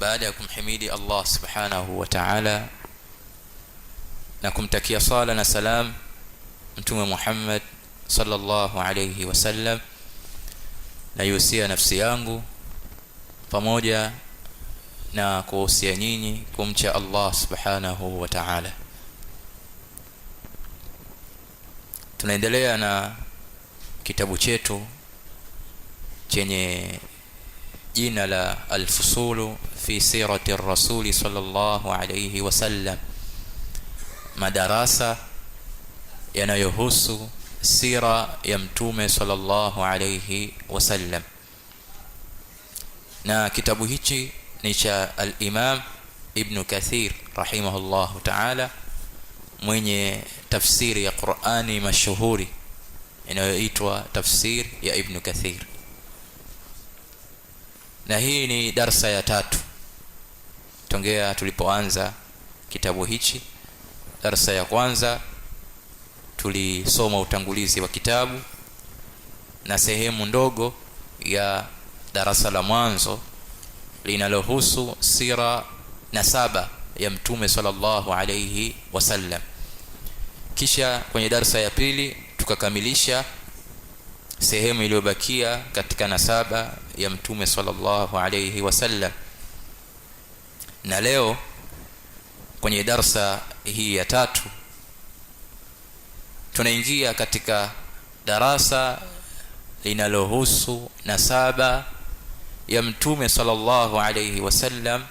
baada ya kumhimidi Allah subhanahu wa ta'ala na kumtakia sala na salam mtume Muhammad sallallahu alayhi wasallam, na yusia nafsi yangu pamoja na kuhusia nyinyi kumcha Allah subhanahu wa ta'ala. Tunaendelea na kitabu chetu chenye jina la Al-Fusulu fi sirati ar-rasuli sallallahu alayhi wasallam, madarasa yanayohusu sira ya mtume sallallahu alayhi wasallam. Na kitabu hichi ni cha al-Imam Ibn Kathir rahimahullahu ta'ala, mwenye tafsiri ya Qur'ani mashuhuri inayoitwa tafsir ya Ibn Kathir. Na hii ni darsa ya 3 tongea tulipoanza kitabu hichi. Darsa ya kwanza tulisoma utangulizi wa kitabu na sehemu ndogo ya darasa la mwanzo linalohusu sira nasaba ya mtume sallallahu alayhi wasallam. Kisha kwenye darsa ya pili tukakamilisha sehemu iliyobakia katika nasaba ya mtume sallallahu alayhi wasallam. Na leo kwenye darsa hii ya 3 tunaingia katika darasa linalohusu nasaba ya mtume sallallahu alayhi wasallam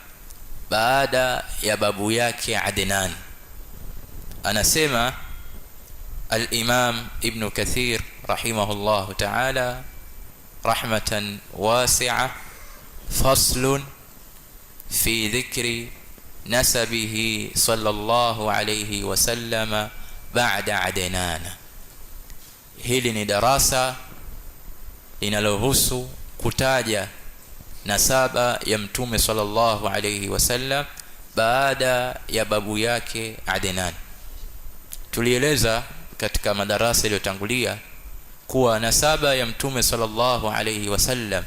baada ya babu yake Adnan. Anasema al-Imam Ibn Kathir rahimahullahu ta'ala rahmatan wasi'a, faslun fi dhikri nasabihi sallallahu alayhi wasallam ba'da Adnan. Hili ni darasa linalohusu kutaja nasaba ya mtume sallallahu alayhi wasallam baada ya babu yake Adnan. Tulieleza katika madarasa yaliyotangulia kuwa nasaba ya mtume sallallahu alayhi wasallam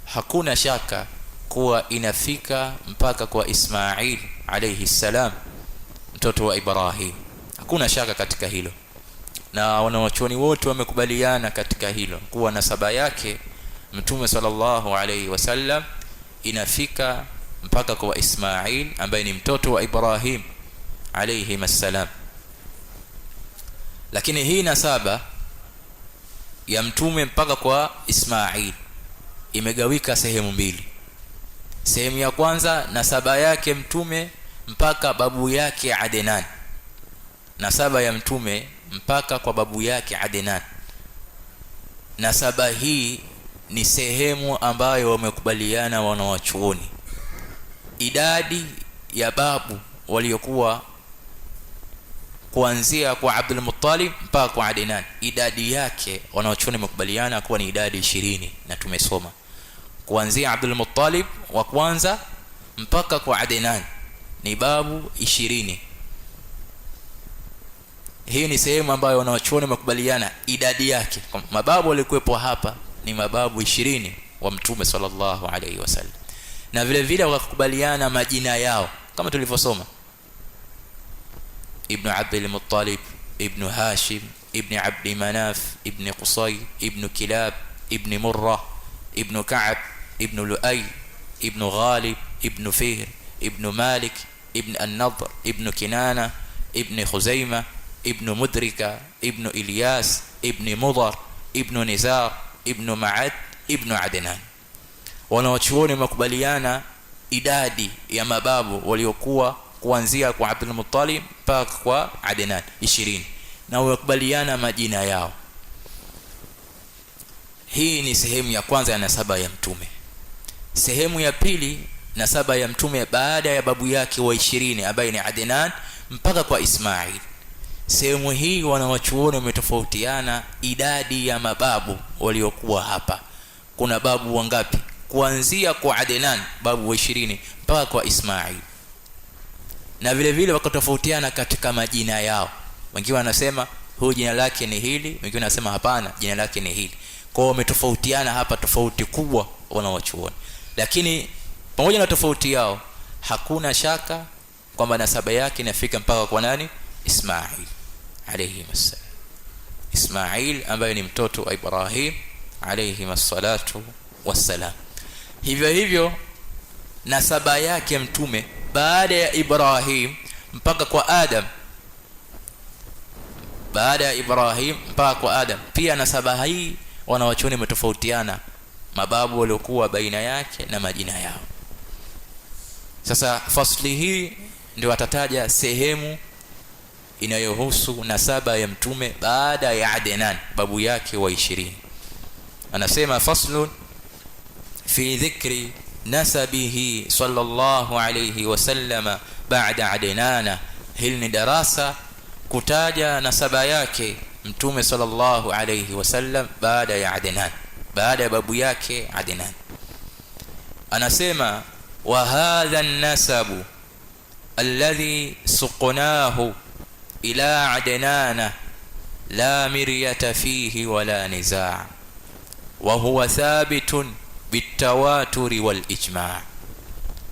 hakuna shaka kuwa inafika mpaka kwa Ismail alayhi salam, mtoto wa Ibrahim. Hakuna shaka katika hilo, na wanawachuoni wote wamekubaliana katika hilo kuwa nasaba yake mtume sallallahu alayhi wasallam inafika mpaka kwa Ismail ambaye ni mtoto wa Ibrahim alayhi masalam. Lakini hii nasaba ya mtume mpaka kwa Ismail imegawika sehemu mbili. Sehemu ya kwanza, nasaba yake mtume mpaka babu yake Adnan. Nasaba ya mtume mpaka kwa babu yake Adnan. Nasaba hii ni sehemu ambayo wamekubaliana wanawachuoni. Idadi ya babu waliokuwa kuanzia kwa Abdul Muttalib mpaka kwa Adnan, idadi yake wanawachuoni wamekubaliana kuwa ni idadi 20, na tumesoma kuanzia Abdul Muttalib wa kwanza mpaka kwa Adnan ni babu 20. Hii ni sehemu ambayo wanawachuoni wamekubaliana idadi yake. Mababu walikuwepo hapa ni mababu 20 wa mtume sallallahu alayhi wasallam, na vile vile wakakubaliana majina yao kama tulivyosoma: Ibn Abdul Muttalib, Ibn Hashim, Ibn Abd Manaf, Ibn Qusay, Ibn Kilab, Ibn Murrah, Ibn Ka'b, Ibn Lu'ay, Ibn Ghalib, Ibn Fihr, Ibn Malik, Ibn An-Nadr, Ibn Kinana, Ibn Khuzaimah, Ibn Mudrika, Ibn Ilyas, Ibn Mudar, Ibn Nizar, Ibn Ma'ad, Ibn Adnan. Wanawachuoni wamekubaliana idadi ya mababu waliokuwa kuanzia kwa Abdul Muttalib mpaka kwa Adnan 20, na wamekubaliana majina yao. Hii ni sehemu ya kwanza ya nasaba ya mtume. Sehemu ya pili, nasaba ya mtume baada ya babu yake wa 20 ambaye ni Adnan mpaka kwa Ismail. Sehemu hii wanawachuoni wametofautiana idadi ya mababu waliokuwa hapa. Kuna babu wangapi kuanzia kwa Adnan babu wa 20 mpaka kwa Ismail, na vile vile wakatofautiana katika majina yao. Wengine wanasema huyu jina lake ni hili, wengine wanasema hapana, jina lake ni hili. Kwa hiyo wametofautiana hapa, tofauti kubwa wanawachuoni. Lakini pamoja na tofauti yao, hakuna shaka kwamba nasaba yake inafika mpaka kwa nani? Ismail alayhi assalam. Ismail ambaye ni mtoto wa Ibrahim alayhi assalatu wassalam. Hivyo hivyo nasaba yake mtume baada ya Ibrahim mpaka kwa Adam, baada ya Ibrahim mpaka kwa Adam, pia nasaba hii wanawachuoni umetofautiana mababu waliokuwa baina yake na majina yao. Sasa fasli hii ndio atataja sehemu inayohusu nasaba ya mtume baada ya Adnan, babu yake wa 20. Anasema faslun fi dhikri nasabihi sallallahu alayhi wasallam baada Adnan. Hili ni darasa kutaja nasaba yake mtume sallallahu alayhi wasallam baada ya Adnan, baada ya babu yake Adnan. Anasema wa hadha an-nasabu alladhi suqnahu ila Adnan la miryata fihi wala nizaa wa huwa thabitun bitawaturi wal ijma'.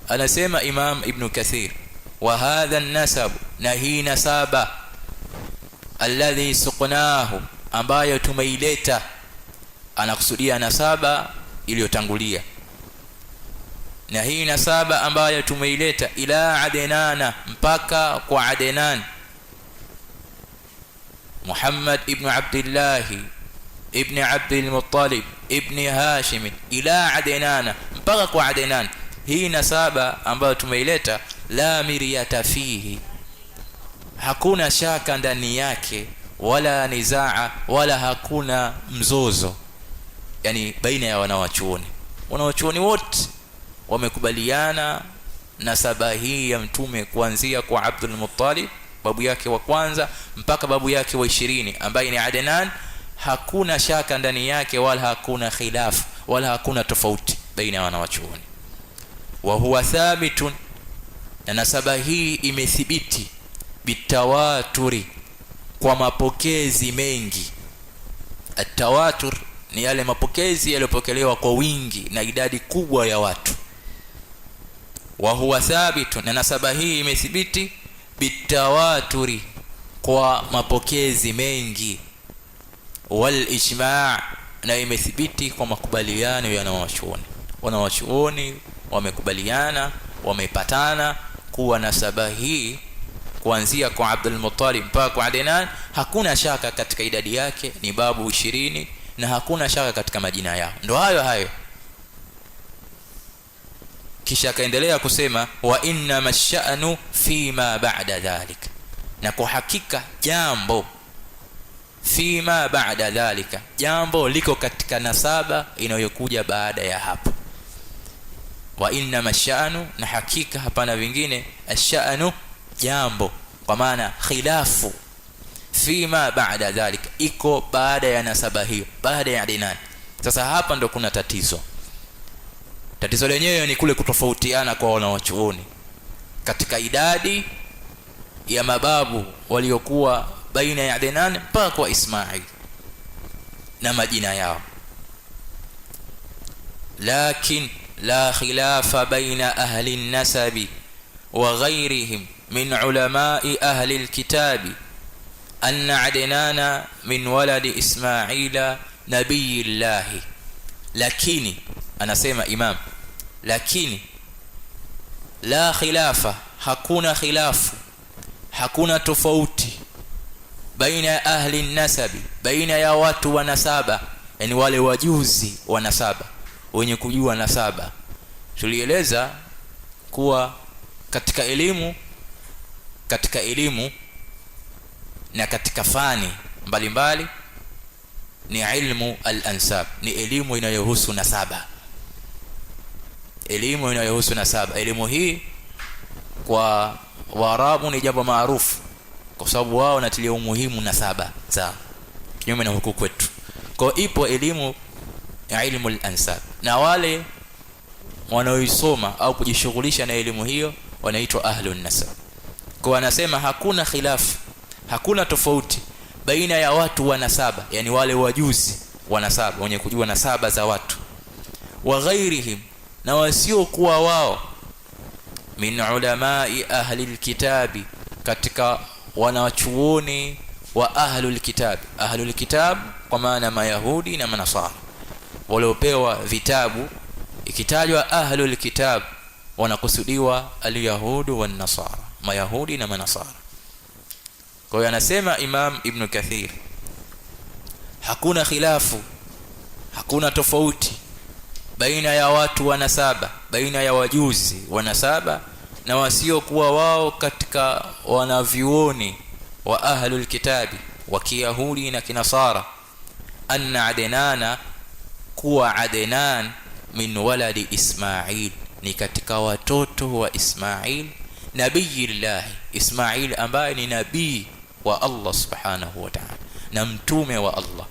Anasema Imam Ibn Kathir, wa hadha an-nasab, na hii nasaba, alladhi suqnahu, ambayo tumeileta, anakusudia nasaba iliyotangulia, na hii nasaba ambayo tumeileta ila Adnan, mpaka kwa Adnan, Muhammad ibn Abdullah ibn Abdul Muttalib ibn Hashim, ila Adnan, mpaka kwa Adnan. Hii nasaba ambayo tumeileta, la miryata fihi, hakuna shaka ndani yake, wala nizaa, wala hakuna mzozo, yani baina ya wanawachuoni wote wamekubaliana nasaba hii ya mtume kuanzia kwa Abdul Muttalib babu yake wa kwanza mpaka babu yake wa 20 ambaye ni Adnan. Hakuna shaka ndani yake, wala hakuna khilaf, wala hakuna tofauti baina ya wanawachuoni. Wa huwa thabitun, na nasaba hii imethibiti, bitawaturi, kwa mapokezi mengi. At-tawatur ni yale mapokezi yaliyopokelewa kwa wingi na idadi kubwa ya watu. Wa huwa thabitun, na nasaba hii imethibiti, bitawaturi, kwa mapokezi mengi, wal ijma', na imethibiti kwa makubaliano ya wanawachuoni wamekubaliana, wamepatana kuwa nasaba hii kuanzia kwa Abdul Muttalib mpaka kwa Adnan, hakuna shaka katika idadi yake, ni babu 20, na hakuna shaka katika majina yao, ndo hayo. Kisha akaendelea kusema wa inna masha'nu fima ba'da dhalika, na kwa hakika jambo, fima ba'da dhalika, jambo liko katika nasaba inayokuja baada ya hapo. Wa inna masha'nu, na hakika hapana vingine, ash'anu jambo, kwa maana khilafu, fima ba'da dhalika, iko baada ya nasaba hiyo, baada ya Adnan. Sasa hapa ndo kuna tatizo lenyewe ni kule kutofautiana kwa wanawachuoni katika idadi ya mababu waliokuwa baina ya Adnan mpaka kwa Ismail na majina yao. Lakin la khilafa baina ahli an-nasabi wa ghayrihim min ulama'i ahli al-kitabi anna Adnana min waladi Ismaila nabiyillahi. Lakini anasema Imam, lakini la khilafa, hakuna khilafu, hakuna tofauti baina ya ahli nasabi, baina ya watu wa nasaba, yani wale wajuzi wa nasaba, wenye kujua nasaba. Tulieleza kuwa katika elimu na katika fani mbalimbali ni ilmu al-ansab, ni elimu inayohusu nasaba. Elimu hii kwa Waarabu ni jambo maarufu, kwa sababu wao wanatilia umuhimu nasaba za kinyume na huku kwetu. Kwa ipo elimu ya ilmu al-ansab, na wale wanaoisoma au kujishughulisha na elimu hiyo wanaitwa ahlun nasab. Kwa anasema hakuna khilafu, hakuna tofauti baina ya watu wa nasaba, yani wale wajuzi wa nasaba, wenye kujua nasaba za watu, wa ghairihim, na wasiokuwa wao, min ulamai ahli alkitabi, katika wanachuoni wa ahlul kitab. Ahlul kitab kwa maana mayahudi na manasara waliopewa vitabu. Ikitajwa ahlul kitab wanakusudiwa alyahudu wan nasara, mayahudi na manasara. Kwa hiyo anasema Imam Ibn Kathir, hakuna khilafu, hakuna tofauti baina ya watu wa nasaba, baina ya wajuzi wa nasaba na wasiokuwa wao katika wanavyuoni wa ahlul kitabi wa kiyahudi na kinasara, anna Adnana, kuwa Adnan min waladi Ismail, ni katika watoto wa Ismail nabiyillah, Ismail ambaye ni nabii wa Allah subhanahu wa ta'ala na mtume wa Allah.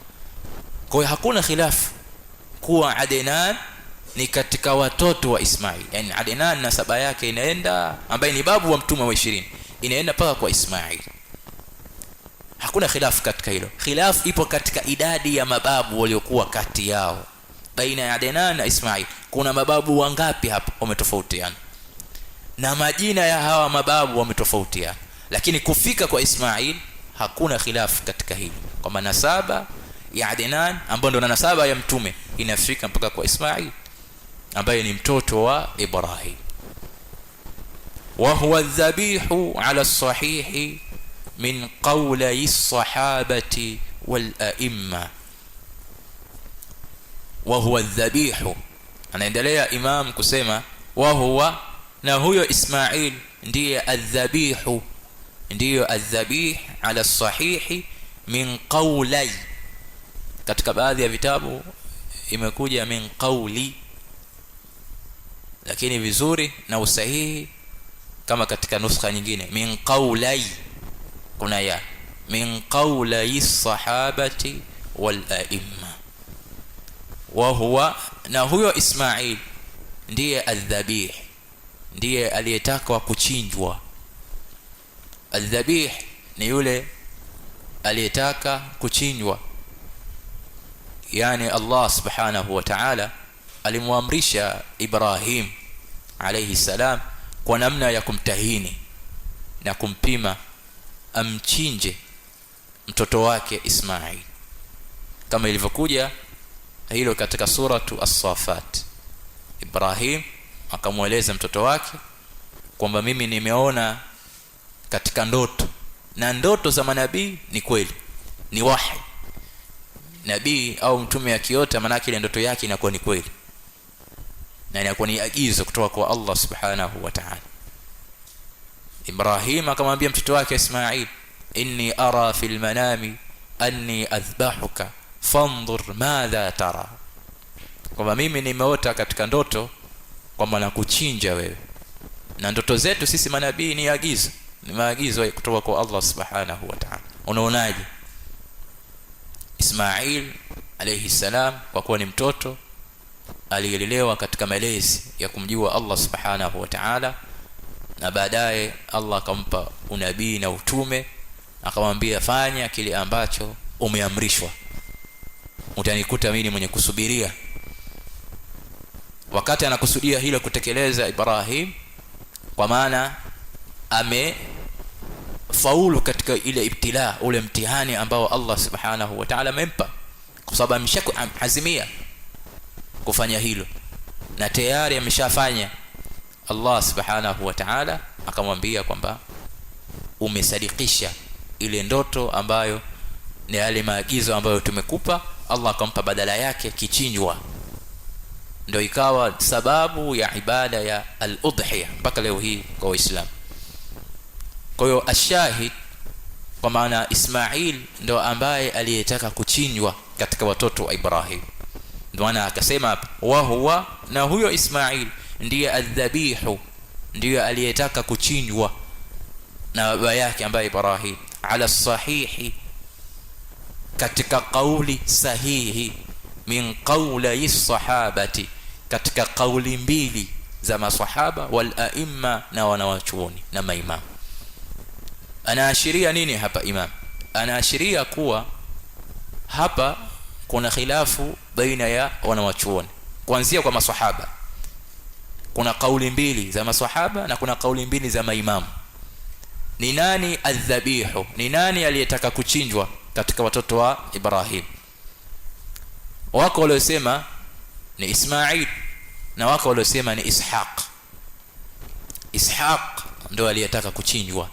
Kwa hiyo hakuna khilafu kuwa Adnan ni katika watoto wa Ismail. Yani Adnan nasaba yake inaenda, ambaye ni babu wa mtume wa 20, inaenda paka kwa Ismail. Hakuna khilafu katika hilo. Khilafu ipo katika idadi ya mababu waliokuwa kati yao. Baina ya Adnan na Ismail kuna mababu wangapi hapa wametofautiana, na majina ya hawa mababu wametofautiana, lakini kufika kwa Ismail hakuna khilafu katika hili, kwa nasaba ya Adnan ambayo ndo nasaba ya mtume inafika mpaka kwa Ismail ambaye ni mtoto wa Ibrahim. Wa huwa dhabihu ala sahihi min qawli sahabati wal a'imma. Wa huwa dhabihu, anaendelea Imam kusema wa huwa, na huyo Ismail ndiye adhabihu, ndiyo adhabih ala sahihi min qawli. Katika baadhi ya vitabu imekuja min qawli, lakini vizuri na usahihi kama katika nuskha nyingine min qawli, kuna ya min qawli sahabati wal a'imma. Wa huwa, na huyo Ismail ndiye adhabih, ndiye aliyetaka kuchinjwa. Adhabih ni yule aliyetaka kuchinjwa, yani Allah subhanahu wa ta'ala alimwamrisha Ibrahim alayhi salam kwa namna ya kumtahini na kumpima amchinje mtoto wake Ismail, kama ilivyokuja hilo katika suratu As-Safat. Ibrahim akamweleza mtoto wake kwamba mimi nimeona katika ndoto, na ndoto za manabii ni kweli, ni wahi. Nabii au mtume akiota, maana yake ile ndoto yake inakuwa ni kweli na inakuwa ni agizo kutoka kwa Allah subhanahu wa ta'ala. Ibrahim akamwambia mtoto wake Ismail, inni ara fil manami anni adhbahuka fanzur madha tara, kwamba mimi nimeota katika ndoto kwamba nakuchinja wewe. Na ndoto zetu sisi manabii ni agizo, ni maagizo kutoka kwa Allah subhanahu wa ta'ala. Unaonaje? Ismail alayhi salam kwa kuwa ni mtoto aliyelelewa katika malezi ya kumjua Allah subhanahu wa ta'ala, na baadaye Allah akampa unabii na utume, akamwambia fanya kile ambacho umeamrishwa, utanikuta mimi mwenye kusubiria. Wakati anakusudia hilo kutekeleza Ibrahim, kwa maana amefaulu katika ile ibtila, ule mtihani ambao Allah subhanahu wa ta'ala amempa, kwa sababu ameshazimia kufanya hilo na tayari ameshafanya. Allah subhanahu wa ta'ala akamwambia kwamba umesadikisha ile ndoto ambayo ni yale maagizo ambayo tumekupa. Allah akampa badala yake kichinjwa, ndio ikawa sababu ya ibada ya al-udhiya mpaka leo hii kwa Waislamu. Kwa hiyo ashahid, kwa maana Ismail ndo ambaye aliyetaka kuchinjwa katika watoto wa Ibrahim. Ndio maana akasema hapa wa huwa, na huyo Ismail ndiye adhabihu, ndiye aliyetaka kuchinjwa na baba yake ambaye Ibrahim, ala sahihi, katika kauli sahihi, min qawli sahabati, katika kauli mbili za masahaba, wal aimma, na wanawachuoni na maimam. Anaashiria nini hapa Imam? Anaashiria kuwa hapa kuna khilafu baina ya wanawachuoni kuanzia kwa masahaba, kuna kauli mbili za maswahaba na kuna kauli mbili za maimamu. Ni nani adhabihu, ni nani aliyetaka kuchinjwa katika watoto wa Ibrahim? Wako waliosema ni Ismail na wako waliosema ni Ishaq. Ishaq ndo aliyetaka kuchinjwa.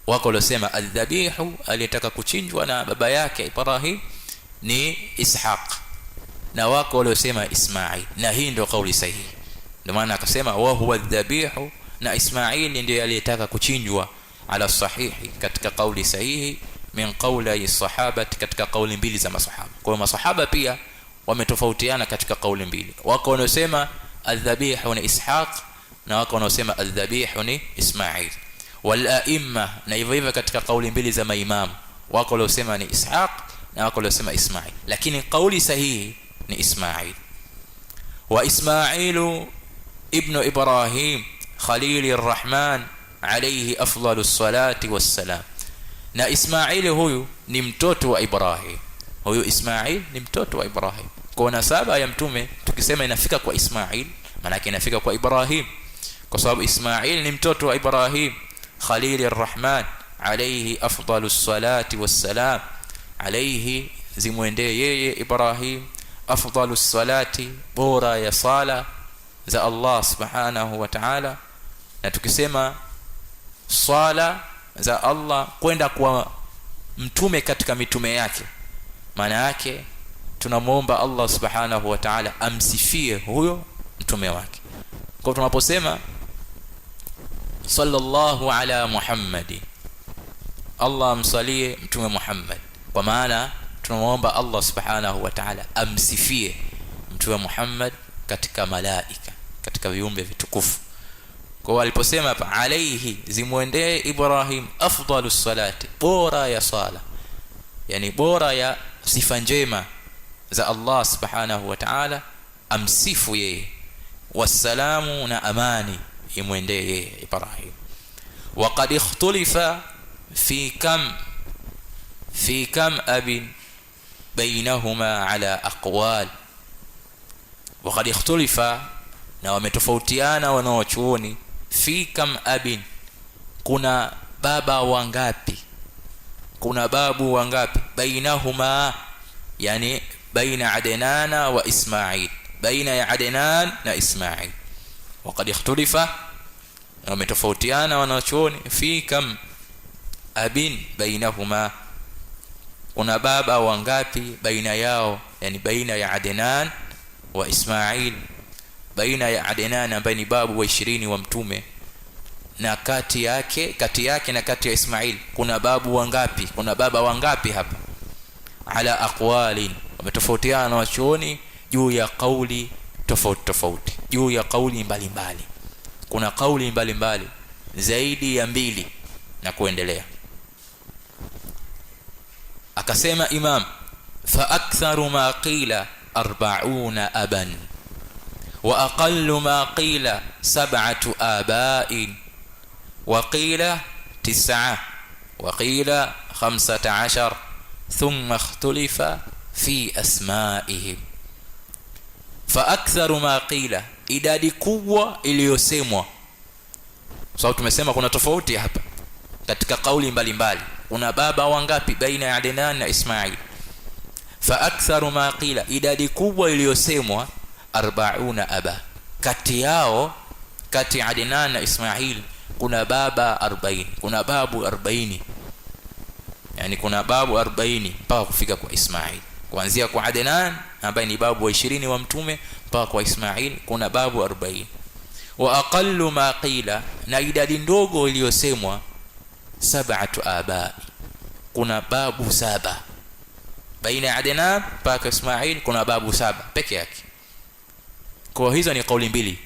Wako waliosema adhabihu, aliyetaka kuchinjwa na baba yake Ibrahim ni Ishaq, na wako waliosema Ismail, na hii ndio kauli sahihi. Ndio maana akasema wa huwa adhabihu, na Ismail ndiye aliyetaka kuchinjwa ala sahihi, katika kauli sahihi min qawli sahaba, katika kauli mbili za masahaba. Kwa masahaba pia wametofautiana katika kauli mbili. Wako wanaosema adhabihu ni Ishaq na wako wanaosema adhabihu ni Ismail. Wal aimma, na hivyo hivyo katika kauli mbili za maimam, wako waliosema ni Ishaq na wako waliosema Ismail, lakini kauli sahihi ni Ismail. Wa Ismailu ibn Ibrahim Khalil ar-Rahman alayhi afdalus salati wassalam. Na Ismail huyu ni mtoto wa Ibrahim. Huyu Ismail ni mtoto wa Ibrahim. Kwa nasaba ya mtume tukisema inafika kwa Ismail, maana yake inafika kwa Ibrahim, kwa sababu Ismail ni mtoto wa Ibrahim. Khalil ar-Rahman alayhi afdalus salati wassalam, alayhi zimwendee yeye Ibrahim afdalus salati, bora ya sala za Allah subhanahu wa ta'ala. Na tukisema sala za Allah kwenda kwa mtume katika mitume yake, maana yake tunamuomba Allah subhanahu wa ta'ala amsifie huyo mtume wake. Kwa tunaposema sallallahu ala Muhammad, Allah amsalie mtume Muhammad, kwa maana tunamuomba Allah subhanahu wa ta'ala amsifie mtume Muhammad katika malaika, katika viumbe vitukufu. Kwa aliposema hapa alayhi zimwendee Ibrahim afdalus salati, bora ya sala, yani bora ya sifa njema za Allah subhanahu wa ta'ala, amsifu yeye, wassalamu, na amani imwendee yeye Ibrahim. Wa qad ikhtulifa fi kam abin bainahuma ala aqwal. Wa qad ikhtulifa, na wametofautiana wanaochuoni, fi kam abin, kuna baba wangapi, kuna babu wangapi, bainahuma, yani baina Adnana wa Ismail, baina ya Adnan na Ismail. Waqad ikhtulifa, wametofautiana wanachuoni, fi kam abin bainahuma, kuna baba wangapi baina yao, yani baina ya Adnan wa Ismail, baina ya Adnan ambaye ni babu wa 20 wa mtume, na kati yake na kati ya Ismail kuna babu wangapi, kuna baba wangapi hapa? Ala aqwalin, wametofautiana wachuoni juu ya kauli tofauti, juu ya kauli mbalimbali. Kuna kauli mbalimbali zaidi ya 2 na kuendelea. Akasema Imam, fa aktharu ma qila 40 aban wa aqallu ma qila 7 aba'in wa qila 9 wa qila 15 thumma ikhtulifa fi asma'ihim. Fa aktharu ma qila, idadi kubwa iliyosemwa. Sababu tumesema kuna tofauti hapa katika kauli mbalimbali. Kuna baba wangapi baina ya Adnan na Ismail? Fa aktharu ma qila, idadi kubwa iliyosemwa 40 aba, kati yao, kati ya Adnan na Ismail kuna baba 40, kuna babu 40, yani kuna babu 40 mpaka kufika kwa Ismail. Kuanzia kwa Adnan ambaye ni babu wa 20 wa mtume mpaka kwa Ismail kuna babu 40. Wa aqallu ma qila, na idadi ndogo iliyosemwa 7 aba, kuna babu 7 baina ya Adnan mpaka Ismail, kuna babu 7 peke yake. Kwa hizo ni kauli mbili.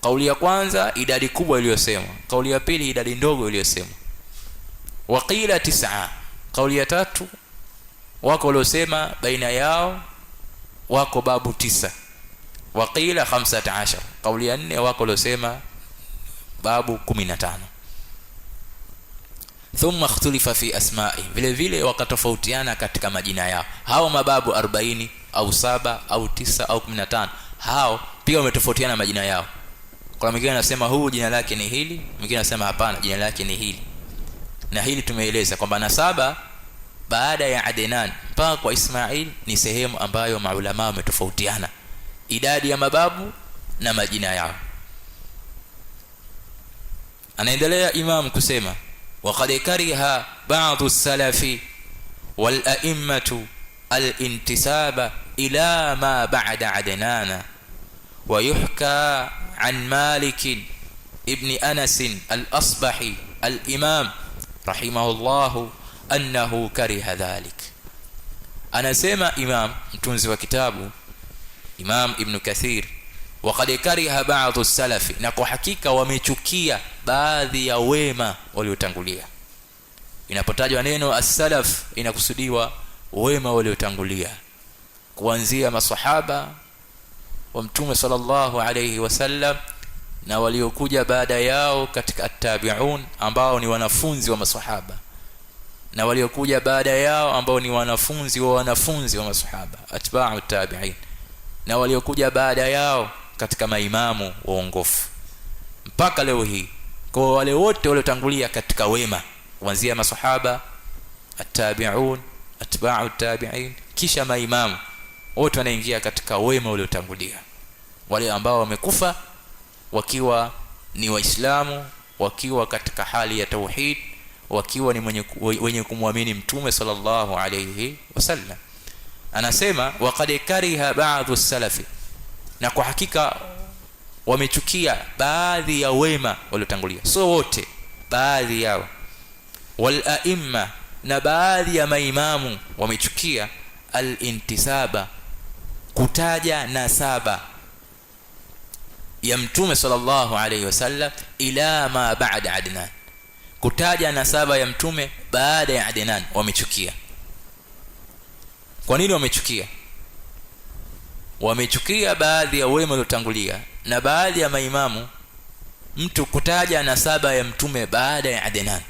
Kauli ya kwanza idadi kubwa iliyosemwa, kauli ya pili idadi ndogo iliyosemwa. Wa qila 9, kauli ya tatu wako waliosema baina yao wako babu 9. Wa qila 15, kauli ya 4 wako waliosema babu 15. Thumma ikhtulifa fi asma'i, vile vile wakatofautiana katika majina yao. Hao mababu 40 au 7 au 9 au 15, hao pia wametofautiana majina yao. Kuna mwingine anasema huu jina lake ni hili, mwingine anasema hapana jina lake ni hili. Na hili tumeeleza kwamba nasaba baada ya Adnan mpaka kwa Ismail ni sehemu ambayo maulama wametofautiana idadi ya mababu na majina yao. Anaendelea Imam kusema waqad kariha ba'd as-salafi wal a'immatu al-intisaba ila ma ba'da Adnan wa yuhka an Malik ibn Anas al-Asbahi al-Imam rahimahullah annahu kariha dhalik. Anasema Imam mtunzi wa kitabu Imam Ibn Kathir waqad kariha ba'd as-salafi, na kwa hakika wamechukia baadhi ya wema waliotangulia. Inapotajwa neno as-salaf inakusudiwa wema waliotangulia kuanzia masahaba wa Mtume sallallahu alayhi wasallam na waliokuja baada yao katika at-tabi'un ambao ni wanafunzi wa masahaba, na waliokuja baada yao ambao ni wanafunzi wa masahaba atba'u tabi'in, na waliokuja baada yao katika maimamu waongofu mpaka leo hii. Kwa wale wote waliotangulia katika wema kuanzia masahaba, at-tabi'un, atba'u tabi'in, kisha maimamu, wote wanaingia katika wema waliotangulia, wale ambao wamekufa wakiwa ni waislamu, wakiwa katika hali ya tauhid, wakiwa ni wenye kumwamini Mtume sallallahu alayhi wasallam. Anasema waqad kariha ba'd as-salafi, na kwa hakika wamechukia baadhi ya wema waliotangulia, so wote, baadhi yao, wal a'imma, na baadhi ya maimamu wamechukia al-intisaba, kutaja nasaba ya Mtume sallallahu alayhi wasallam ila ma ba'da Adnan, kutaja nasaba ya Mtume baada ya Adnan wamechukia. Kwa nini wamechukia? Wamechukia baadhi ya wema waliotangulia na baadhi ya maimamu, mtu kutaja nasaba ya Mtume baada ya Adnan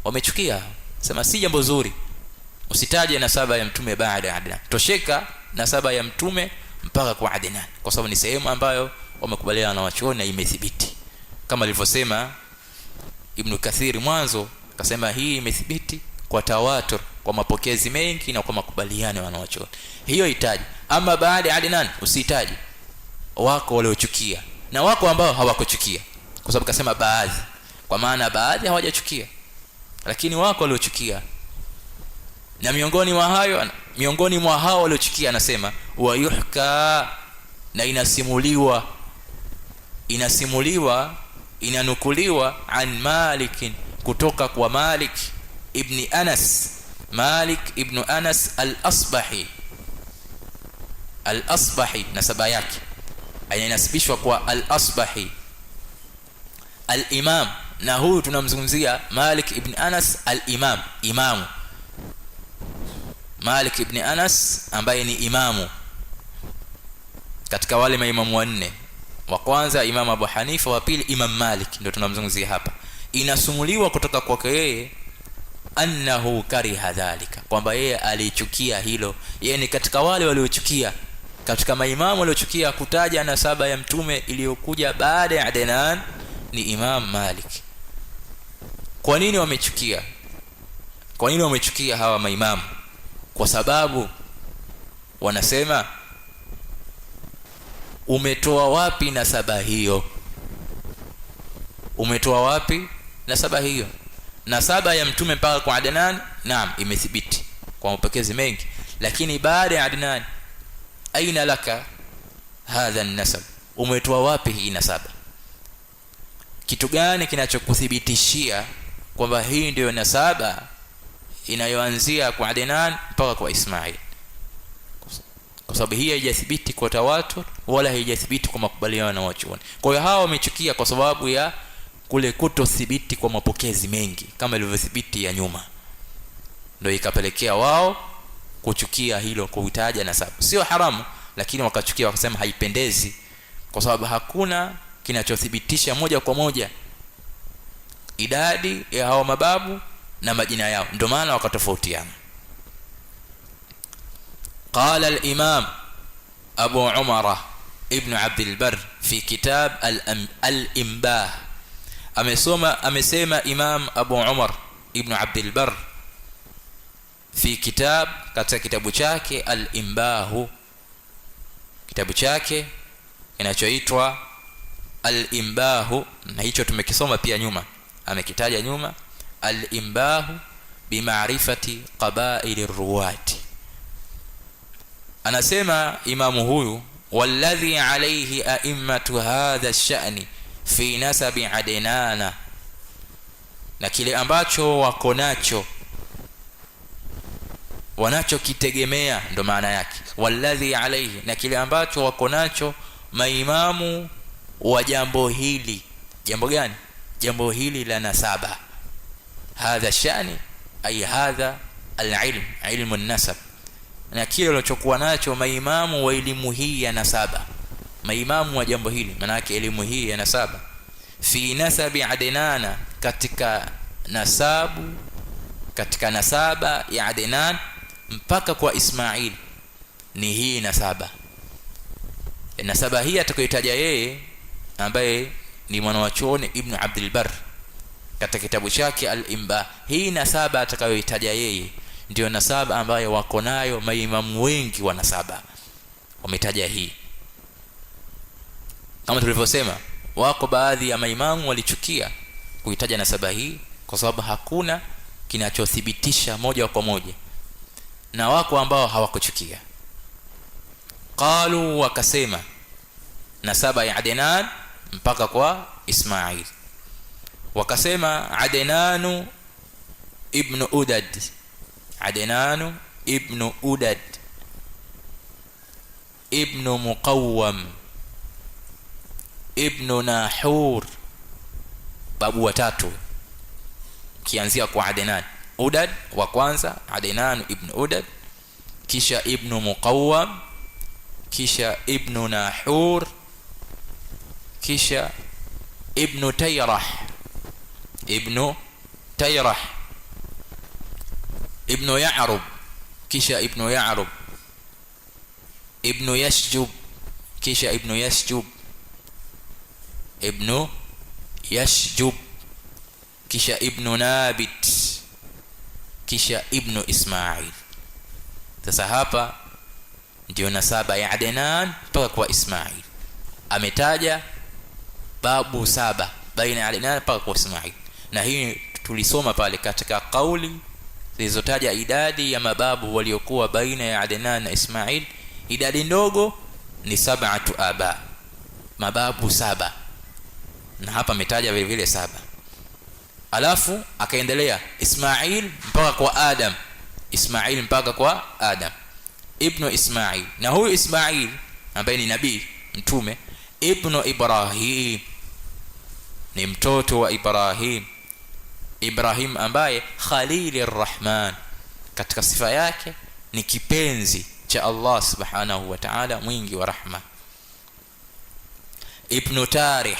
wamechukia. Sema si jambo zuri, usitaje nasaba ya Mtume baada ya Adnan, tosheka nasaba ya Mtume mpaka kwa Adnan, kwa sababu ni sehemu ambayo wamekubaliana na wachuoni na imethibiti, kama alivyosema Ibn Kathir mwanzo, akasema hii imethibiti kwa tawatur, kwa mapokezi mengi na kwa makubaliano ya wanawachuoni. Hiyo itaji. Ama baada ya Adnan usitaji. Wako waliochukia na wako ambao hawakuchukia, kwa sababu kasema baadhi, kwa maana baadhi hawajachukia, lakini wako waliochukia. Na miongoni mwa hao waliochukia anasema wa yuhka, na inanukuliwa an Malik, kutoka kwa Malik ibn Anas al-Asbahi, nasaba yake inasibishwa kwa al-Asbahi al-Imam. Na huyu tunamzungumzia Malik ibn Anas al-Imam, imamu Malik ibn Anas ambaye ni imamu katika wale maimamu wanne. Wa kwanza Imam Abu Hanifa, wa pili Imam Malik, ndio tunamzungumzia hapa. Inasumuliwa kutoka kwake yeye annahu kariha dhalika, kwamba yeye alichukia hilo. Yeye ni katika wale waliochukia, katika maimamu waliochukia kutaja nasaba ya Mtume iliyokuja baada ya Adnan ni Imam Malik. Kwa nini wamechukia? Kwa nini wamechukia hawa maimamu? Kwa sababu wanasema umetoa wapi nasaba hiyo? Umetoa wapi nasaba hiyo? Nasaba ya Mtume mpaka kwa Adnan, naam, imethibiti kwa mapokezi mengi, lakini baada ya Adnan aina laka hadha an-nasab? Umetoa wapi hii nasaba? Kitu gani kinachokuthibitishia kwamba hii ndio nasaba inayoanzia kwa Adnan mpaka kwa Ismail? Kwa sababu hii haijathibiti kwa tawatur wala haijathibiti kwa makubaliano na wachuoni. Kwa hiyo hao wamechukia kwa sababu ya kule kutothibiti kwa mapokezi mengi kama ilivyothibiti ya nyuma, ndio ikapelekea wao kuchukia hilo, kuitaja nasaba. Sio haramu, lakini wakachukia, wakasema haipendezi kwa sababu hakuna kinachothibitisha moja kwa moja idadi ya hao mababu na majina yao, ndio maana wakatofautiana. Qala al-Imam Abu Umar ibn Abd al-Barr fi kitab al-Imbah. Amesema Imam Abu Umar ibn Abd al-Barr fi kitab, katika kitabu chake al-Imbah, kitabu chake kinachoitwa al-Imbah, na hicho tumekisoma pia nyuma, amekitaja nyuma, al-Imbah bima'rifati qaba'il ar-ruwat. Anasema imamu huyu, walladhi alayhi a'immatu hadha ash-sha'ni fi nasabi Adnana, na kile ambacho wako nacho, wanachokitegemea, ndo maana yake walladhi alayhi, na kile ambacho wako nacho maimamu wa jambo hili. Jambo gani? Jambo hili la nasaba. Hadha shani ay hadha al-ilm, ilmu an-nasab, na kile walichokuwa nacho maimamu wa elimu hii ya nasaba, maimamu wa jambo hili, maana yake elimu hii ya nasaba. Fi nasabi Adnana, katika nasaba ya Adnan mpaka kwa Ismail, ni hii nasaba. Nasaba hii atakayotaja yeye, ambaye ni mwanachuoni Ibn Abd al-Barr katika kitabu chake al-Imbah, hii nasaba atakayoitaja yeye ndio nasaba ambayo wako nayo maimamu wengi wa nasaba, wametaja hii. Kama tulivyosema, wako baadhi ya maimamu walichukia kuitaja nasaba hii kwa sababu hakuna kinachothibitisha moja kwa moja, na wako ambao hawakuchukia. Qalu, wakasema nasaba ya Adnan mpaka kwa Ismail, wakasema Adnanu ibn Udad, Adnanu ibn Udad ibn Muqawwam ibn Nahur, babu watatu kianzia kwa Adnan. Udad wa kwanza, Adnan ibn Udad, kisha ibn Muqawwam, kisha ibn Nahur, kisha ibn Tayrah, ibn Ya'rub, kisha ibn Ya'rub, ibn Yashjub, kisha ibn Yashjub, kisha ibn Nabit, kisha ibn Ismail. Sasa hapa ndio nasaba ya Adnan mpaka kwa Ismail. Ametaja babu 7 baina ya Adnan mpaka kwa Ismail, na hii tulisoma pale katika kauli zilizotaja idadi ya mababu waliokuwa baina ya Adnan na Ismail. Idadi ndogo ni 7 aba, mababu 7, na hapa ametaja vile vile 7. Alafu akaendelea Ismail mpaka kwa Adam, Ismail mpaka kwa Adam, ibn Ismail. Na huyu Ismail ambaye ni nabii mtume, ibn Ibrahim, ni mtoto wa Ibrahim. Ibrahim ambaye Khalilir Rahman, katika sifa yake ni kipenzi cha Allah subhanahu wa ta'ala, mwingi wa rahma. Ibn Tarih,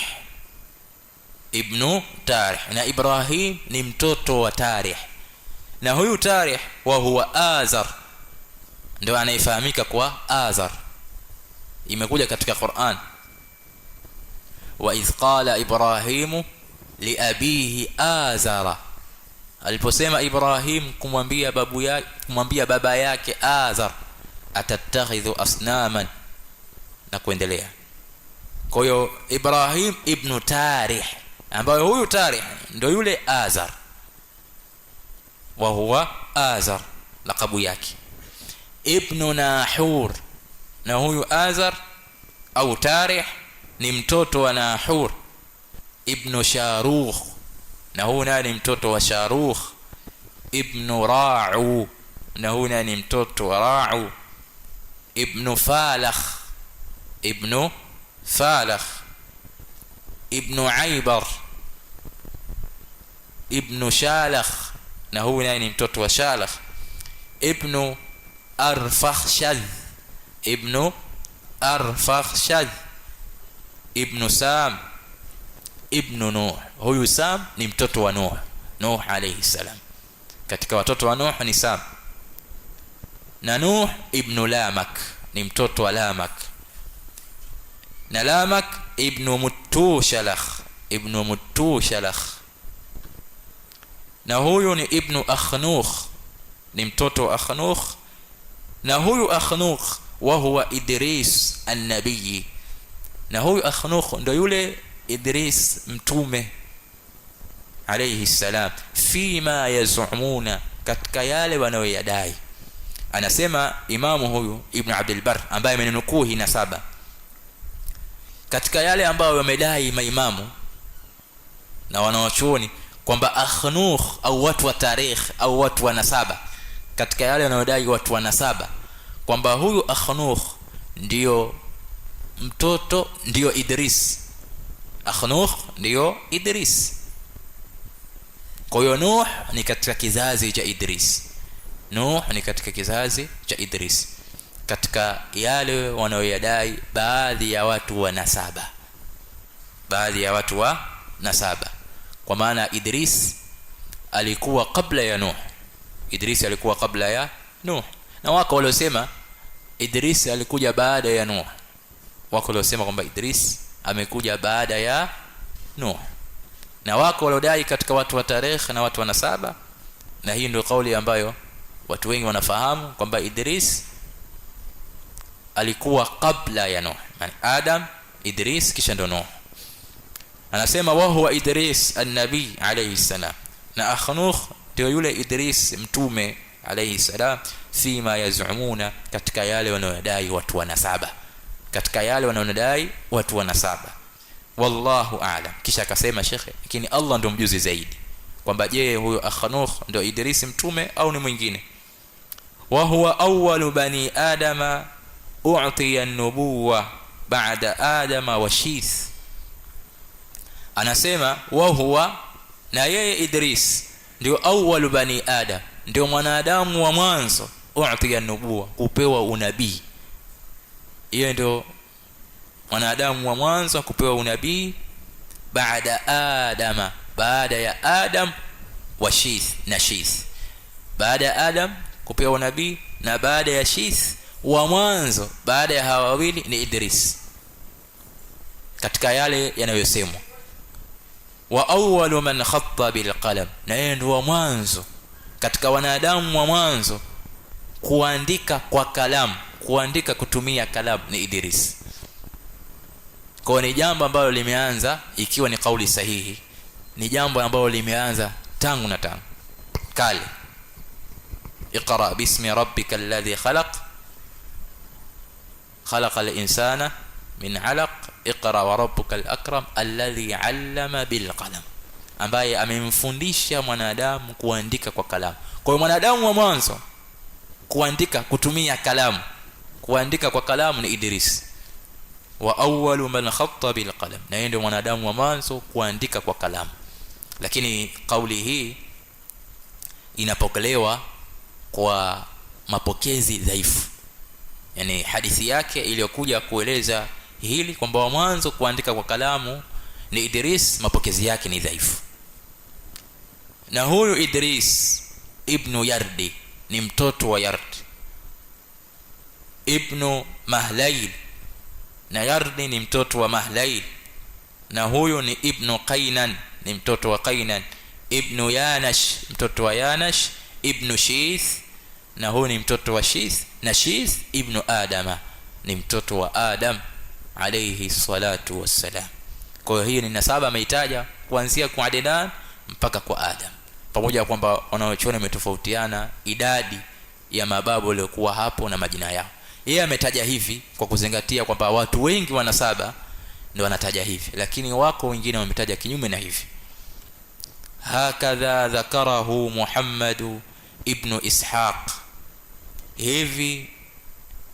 na Ibrahim ni mtoto wa Tarih, na huyu Tarih wa huwa Azar, ndio anayefahamika kwa Azar. Imekuja katika Qur'an, wa idh qala Ibrahimu li abihi Azara, aliposema Ibrahim kumwambia baba yake Azar, atattakhidhu asnaman, na kuendelea. Kwa hiyo Ibrahim ibn Tarih, ambaye huyu Tarih ndio yule Azar, wa huwa Azar lakabu yake. Ibn Nahur, na huyu Azar au Tarih ni mtoto wa Nahur. Ibn Sharukh, na huyu ni mtoto wa Sharukh. Ibn Ra'u, na huyu ni mtoto wa Ra'u. Ibn Falakh, Ibn Aybar, Ibn Shalakh, na huyu ni mtoto wa Shalakh. Ibn Arfakhshad, Ibn Sam, Ibn Nuh. Huyu Sam ni mtoto wa Nuh alayhi salam. Katika watoto wa Nuh ni Sam, na Nuh ibn Lamak ni mtoto wa Lamak. na Lamak ibn Mutushalakh, ibn Mutushalakh, na huyu ni ibn Akhnukh, ni mtoto wa Akhnukh, na huyu Akhnukh wa huwa Idris an-Nabii, na huyu Akhnukh ndio yule Idris mtume alayhi salam, fima yazumuna, katika yale wanayoyadai. Anasema imamu huyu Ibn Abdul Barr ambaye amenukuu hii nasaba, katika yale ambayo wamedai maimamu na wanaochuoni kwamba Akhnukh au watu wa tarikh au watu wa nasaba, katika yale wanayodai watu wa nasaba kwamba huyu Akhnukh ndio mtoto, ndio Idris. Akhnukh ndio Idris. Kwa hiyo Nuh ni katika kizazi cha Idris. Nuh ni katika kizazi cha Idris, katika yale wanaoyadai baadhi ya watu wa nasaba, baadhi ya watu wa nasaba, kwa maana Idris alikuwa kabla ya Nuh. Idris alikuwa kabla ya Nuh, na wako waliosema Idris alikuja baada ya Nuh, wako waliosema kwamba Idris amekuja baada ya Nuh, na wako waliodai katika watu wa tarikh na watu wa nasaba, na hii ndio kauli ambayo watu wengi wanafahamu kwamba Idris alikuwa kabla ya Nuh, yani Adam, Idris, kisha ndo Nuh. Anasema wa huwa Idris an-Nabii alayhi salam, na Akhnukh ndio yule Idris mtume alayhi salam, fima yazumuna, katika yale wanaodai watu wa nasaba, katika yale wanaodai watu wa nasaba. Wallahu a'lam. Kisha akasema shekhe, lakini Allah ndo mjuzi zaidi kwamba je, huyo Akhnukh ndo Idris mtume au ni mwingine. Wa huwa awwalu bani adama u'tiya an-nubuwwa ba'da adama wa Shith. Anasema wa huwa, na yeye Idris ndio awwalu bani adam, ndio mwanadamu wa mwanzo, u'tiya an-nubuwwa, kupewa unabii. Yeye ndio mwanadamu wa mwanzo kupewa unabii baada adama, baada ya Adam wa Shith, na Shith, baada ya Adam kupewa unabii, na baada ya Shith wa mwanzo baada ya hawa wawili ni Idris, katika yale yanayosemwa. Wa awwalu man khatta bil qalam, na yeye ndio wa mwanzo katika wanadamu wa mwanzo kuandika kwa kalamu, kuandika kutumia kalamu ni Idris. Kwa ni jambo ambalo limeanza, ikiwa ni kauli sahihi, ni jambo ambalo limeanza tangu na tangu kale. Iqra bismi rabbikal ladhi khalaq, khalaqal insana min 'alaq, iqra wa rabbukal akram alladhi 'allama bil qalam, ambaye amemfundisha mwanadamu kuandika kwa kalamu. Kwa hiyo mwanadamu wa mwanzo kuandika kutumia kalamu, kuandika kwa kalamu ni Idris. Wa awwalu man khatta bil qalam, na yeye ndio mwanadamu wa mwanzo kuandika kwa kalamu. Lakini kauli hii inapokelewa kwa mapokezi dhaifu, yani hadithi yake iliyokuja kueleza hili kwamba wa mwanzo kuandika kwa kalamu ni Idris, mapokezi yake ni dhaifu. Na huyu Idris ibn Yardi ni mtoto wa Yard ibn Mahlail, na Yardi ni mtoto wa Mahlail, na huyu ni ibn Qainan, ni mtoto wa Qainan, ibn Yanash, mtoto wa Yanash, ibn Shith, na huyu ni mtoto wa Shith, na Shith ibn Adama, ni mtoto wa Adam alayhi salatu wassalam. Kwa hiyo hii ni nasaba ameitaja kuanzia kwa Adnan mpaka kwa Adam, pamoja kwamba wanaochuoni umetofautiana idadi ya mababu waliokuwa hapo na majina yao. Yeye ametaja hivi kwa kuzingatia kwamba watu wengi wa nasaba ndio wanataja hivi, lakini wako wengine wametaja kinyume na hivi. Hakadha dhakarahu Muhammad ibn Ishaq, hivi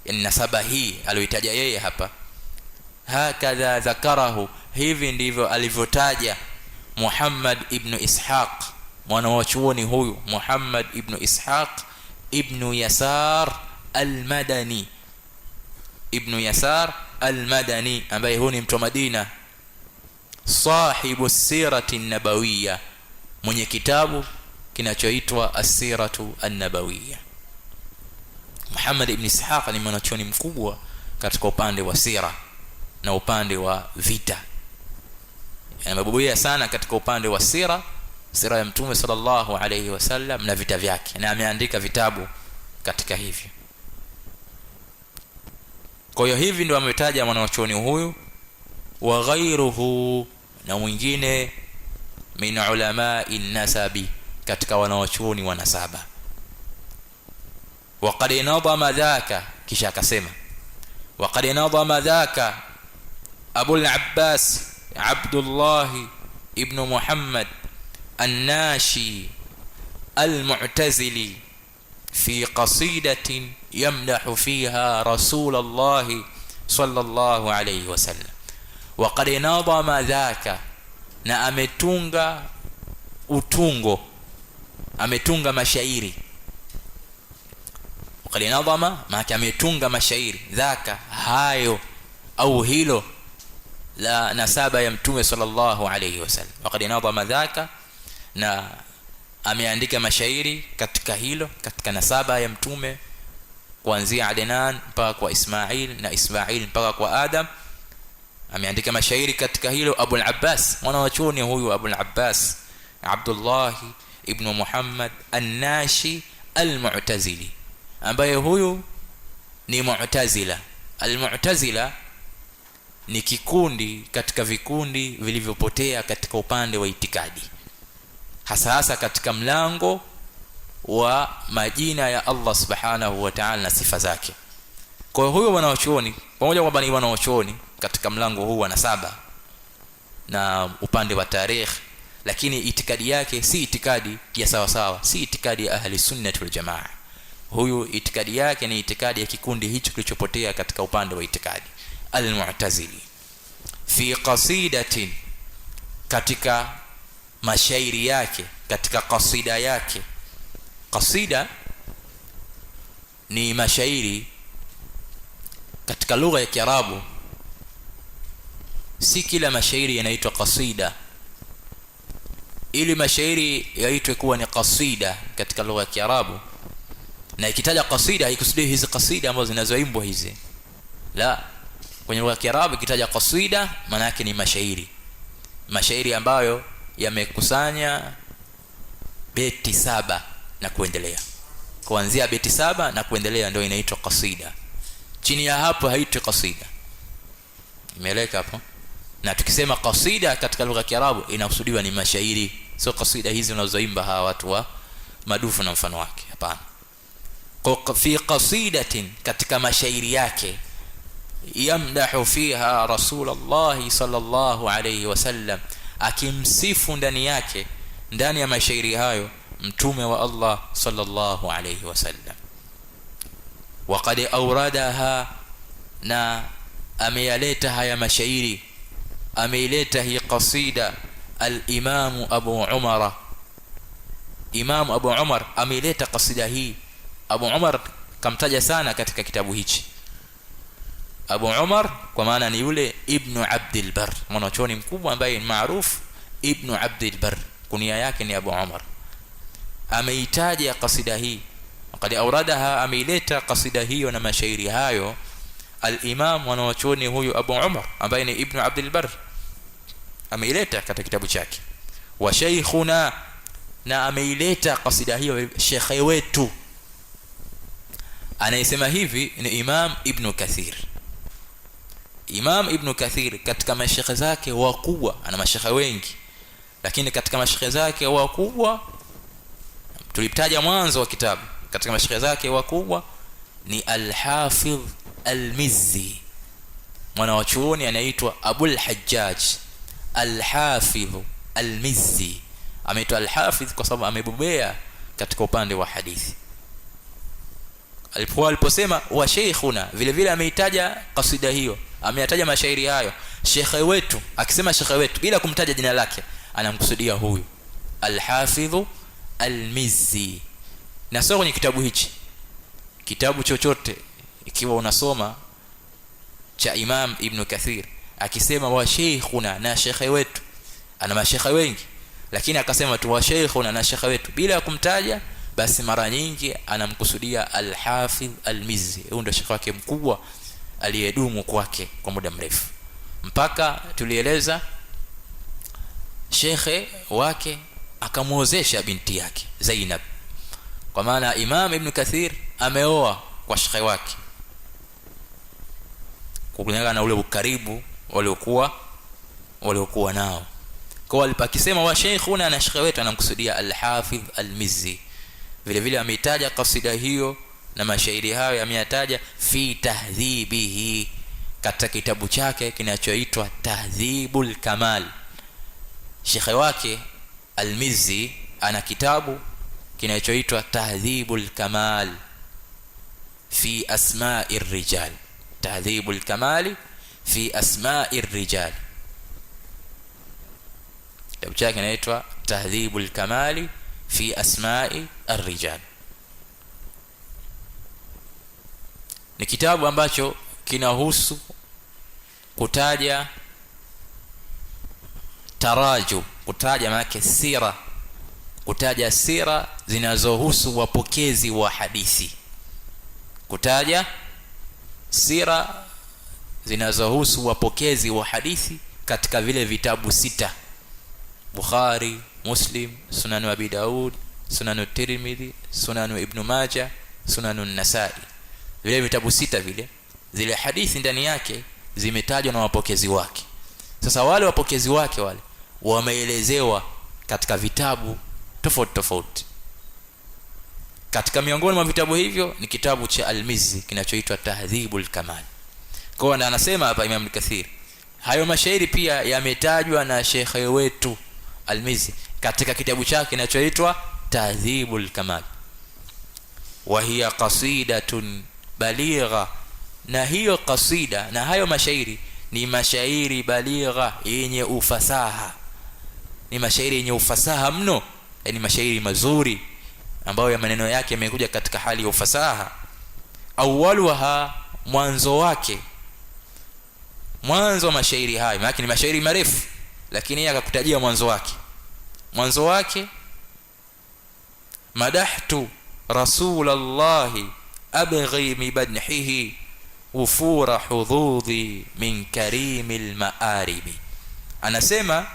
nasaba hii aliyotaja yeye hapa, hakadha dhakarahu, hivi ndivyo alivyotaja Muhammad ibn Ishaq, mwana wa chuoni huyu Muhammad ibn Ishaq ibn Yasar al-Madani, ibn Yasar al-Madani, ambaye huyu ni mtu wa Madina, sahibu sirati an-nabawiyya, mwenye kitabu kinachoitwa as-siratu an-nabawiyya. Muhammad ibn Ishaq ni mwanachuoni mkubwa katika upande wa sira, na upande wa vita. Amebobea sana katika upande wa sira ya mtume sallallahu alayhi wasallam na vita vyake, na ameandika vitabu katika hivyo. Kwa hiyo hivi ndio ametaja mwanachuoni huyu. Wa ghairuhu, na mwingine min ulama'i nasabi, katika wanachuoni wa nasaba. Wa qad nadama dhaka, kisha akasema wa qad nadama dhaka Abu al-Abbas Abdullah ibn Muhammad الناشي المعتزلي في قصيدة يمدح فيها رسول الله صلى الله عليه وسلم. وقد نظم ذاك، na ametunga utungo, ametunga mashairi. Waqad nadhama, maana ametunga mashairi, dhaka, hayo au hilo la nasaba ya mtume sallallahu alayhi wasallam. Waqad nadhama dhaka, na ameandika mashairi katika hilo, katika nasaba ya mtume kuanzia Adnan mpaka kwa Ismail, na Ismail mpaka kwa Adam. Ameandika mashairi katika hilo Abu al-Abbas, mwanachuoni huyu Abu al-Abbas Abdullah ibn Muhammad an-Nashi al-Mu'tazili, ambaye huyu ni Mu'tazila. Al-Mu'tazila ni kikundi katika vikundi vilivyopotea katika upande wa itikadi, hasa katika mlango wa majina ya Allah subhanahu wa ta'ala na sifa zake. Kwa hiyo huyo mwanachuoni, pamoja kwamba ni mwanachuoni katika mlango huu wa nasaba na upande wa tarikh, lakini itikadi yake si itikadi ya sawa sawa, si itikadi ya ahli sunnah wal jamaa. Huyu itikadi yake ni itikadi ya kikundi hicho kilichopotea katika upande wa itikadi, al-Mu'tazili. Fi qasidatin, katika mashairi yake, katika kasida yake. Kasida ni mashairi katika lugha ya Kiarabu. Si kila mashairi yanaitwa kasida. Ili mashairi yaitwe kuwa ni kasida katika lugha ya Kiarabu, na ikitaja kasida haikusudi hizi kasida ambazo zinazoimbwa hizi, la. Kwenye lugha ya Kiarabu ikitaja kasida maana yake ni mashairi ambayo yamekusanya beti 7 na kuendelea. Kuanzia beti 7 na kuendelea ndio inaitwa kasida. Chini ya hapo haitwi kasida. Imeeleka hapo? Na tukisema kasida katika lugha ya Kiarabu inakusudiwa ni mashairi, sio kasida hizi unazoimba hawa watu wa madufu na mfano wake, hapana. Kwa fi qasidatin, katika mashairi yake, yamdahu fiha Rasulullah sallallahu alayhi wasallam, akimsifu ndani yake, ndani ya mashairi hayo mtume wa Allah sallallahu alayhi wasallam. Waqad awradaha, na ameyaleta haya mashairi, ameileta hii qasida al-Imam Abu Umar. Imam Abu Umar ameileta qasida hii. Abu Umar kamtaja sana katika kitabu hichi. Abu Umar kwa maana ni yule Ibn Abdul Barr, mwanachuoni mkubwa ambaye ni maarufu, Ibn Abdul Barr, kunia yake ni Abu Umar. Ameitaja qasida hii, qad awradaha, ameileta qasida hiyo na mashairi hayo al-Imam mwanachuoni huyu Abu Umar ambaye ni Ibn Abdul Barr, ameileta katika kitabu chake. Wa shaykhuna, na ameileta qasida hiyo shekhe wetu. Anayesema hivi ni Imam Ibn Kathir. Imam Ibn Kathir katika mashekhe zake wakubwa, ana mashekhe wengi, lakini katika mashekhe zake wakubwa tulitaja mwanzo wa kitabu, katika mashekhe zake wakubwa ni Al-Hafidh Al-Mizzi, mwanachuoni anaitwa Abul Hajjaj Al-Hafidh Al-Mizzi. Ameitwa Al-Hafidh kwa sababu amebobea katika upande wa hadithi. Aliposema wa sheikhuna, vile vile ameitaja kasida hiyo, ameyataja mashairi hayo shekhe wetu. Akisema shekhe wetu bila kumtaja jina lake, anamkusudia huyu Al-Hafidh Al-Mizzi. Na sio kwenye kitabu hichi, kitabu chochote ikiwa unasoma cha Imam Ibn Kathir, akisema wa sheikhuna, na shekhe wetu, ana mashekhe wengi, lakini akasema tu wa sheikhuna na shekhe wetu bila kumtaja, basi mara nyingi anamkusudia Al-Hafidh Al-Mizzi. Huyo ndio shekhe wake mkubwa aliyedumu kwake kwa muda mrefu. mpaka tulieleza shekhe wake akamuozesha binti yake Zainab, kwa maana Imam Ibn Kathir ameoa kwa shekhe wake kulingana na ule ukaribu waliokuwa nao. Kwa alipakisema wa sheikhuna na shekhe wetu anamkusudia Al-Hafidh Al-Mizzi. Vile vile ameitaja kasida hiyo na mashairi hayo yameyataja fi tahdhibihi, katika kitabu chake kinachoitwa Tahdhibul Kamal. Shekhe wake Al-Mizzi ana kitabu kinachoitwa Tahdhibul Kamal fi asma'ir rijal. Tahdhibul Kamal fi asma'ir rijal, kitabu chake kinaitwa Tahdhibul Kamal fi asma'i ar-rijal. Ni kitabu ambacho kinahusu kutaja taraju, kutaja maana sira, kutaja sira zinazohusu wapokezi wa hadithi, kutaja sira zinazohusu wapokezi wa hadithi katika vile vitabu 6: Bukhari, Muslim, Sunan Abi Daud, Sunan Tirmidhi, Sunan Ibn Majah, Sunan An-Nasa'i. Vile vitabu 6 vile, zile hadithi ndani yake zimetajwa na wapokezi wake. Sasa wale wapokezi wake wale wameelezewa katika vitabu tofauti tofauti. Katika miongoni mwa vitabu hivyo ni kitabu cha Al-Mizzi kinachoitwa Tahdhibul Kamal. Kwa hiyo anasema hapa Imam Kathir, hayo mashairi pia yametajwa na shekhe wetu Al-Mizzi katika kitabu chake kinachoitwa Tahdhibul Kamal. Wa hiya qasidatun baligha, na hiyo kasida na hayo mashairi ni mashairi baligha, yenye ufasaha, ni mashairi yenye ufasaha mno, yani mashairi mazuri ambayo ya maneno yake yamekuja katika hali ya ufasaha. Awwaluha, mwanzo wake, mwanzo wa mashairi hayo, maana ni mashairi marefu lakini yeye akakutajia mwanzo wake. Mwanzo wake, madahtu rasulallahi abghi mibadhihi ufura hududhi min karimil maaribi. Anasema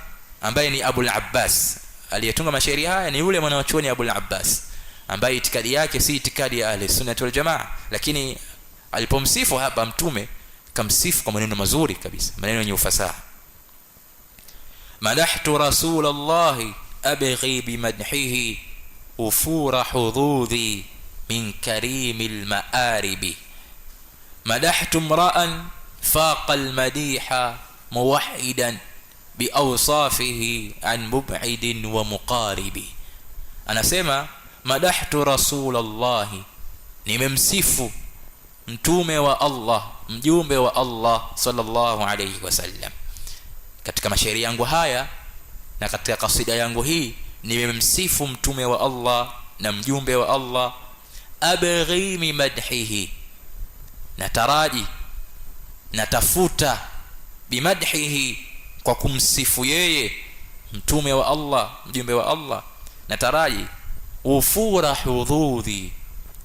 ambaye ni Abul Abbas aliyetunga mashairi haya ni yule mwanachuoni Abul Abbas ambaye itikadi yake si itikadi ya ahli sunna wal jamaa, lakini alipomsifu hapa mtume kamsifu kwa maneno mazuri kabisa, maneno yenye ufasaha. madahtu rasulallahi abghi bimadhihi ufura hududhi min karimil maaribi. madahtu imra'an faqa almadiha muwahhidan biawsafihi an mub'idin wa muqaribi. Anasema madahtu rasulallahi, nimemsifu mtume wa Allah, mjumbe wa Allah sallallahu alayhi wasallam. Katika mashairi yangu haya na katika kasida yangu hii nimemsifu mtume wa Allah na mjumbe wa Allah. abghi mi madhihi, nataraji, natafuta, bimadhihi, kwa kumsifu yeye mtume wa Allah, mjumbe wa Allah, nataraji ufura hududhi,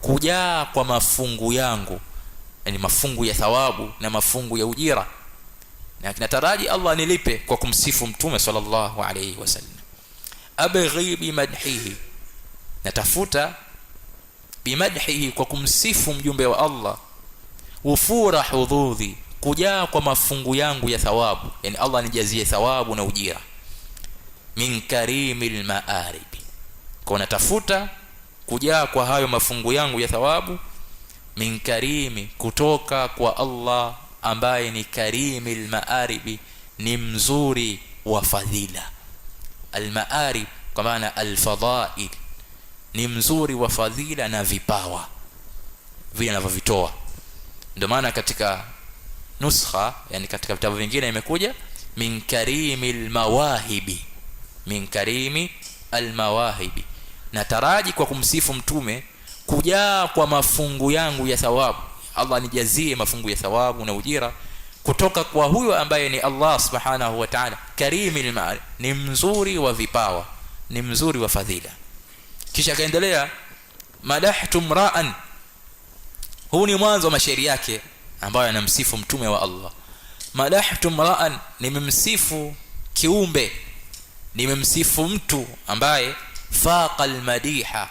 kujaa kwa mafungu yangu, yani mafungu ya thawabu na mafungu ya ujira, na nataraji Allah nilipe kwa kumsifu mtume sallallahu alayhi wasallam. abghi bimadhihi, natafuta, bimadhihi, kwa kumsifu mjumbe wa Allah. ufura hududhi, kujaa kwa mafungu yangu ya thawabu, yani Allah nijazie thawabu na ujira. min karimil maaribi, kwa natafuta kujaa kwa hayo mafungu yangu ya thawabu. min karimi, kutoka kwa Allah ambaye ni karimil maaribi, ni mzuri wa fadhila. Al-maarib kwa maana al-fadhail, ni mzuri wa fadhila na vipawa vile anavyovitoa. Ndio maana katika nuskha, yani katika vitabu vingine imekuja min karimil mawahibi, min karimi al-mawahibi, nataraji kwa kumsifu mtume kujaa kwa mafungu yangu ya thawabu, Allah nijazie mafungu ya thawabu na ujira kutoka kwa huyo ambaye ni Allah subhanahu wa ta'ala. Karimil ma'arif, ni mzuri wa vipawa, ni mzuri wa fadhila. Kisha kaendelea madahtu mra'an, huu ni mwanzo wa mashairi yake ambayo anamsifu mtume wa Allah. madahtu mra'an, nimemsifu kiumbe, nimemsifu mtu ambaye faqa almadiha,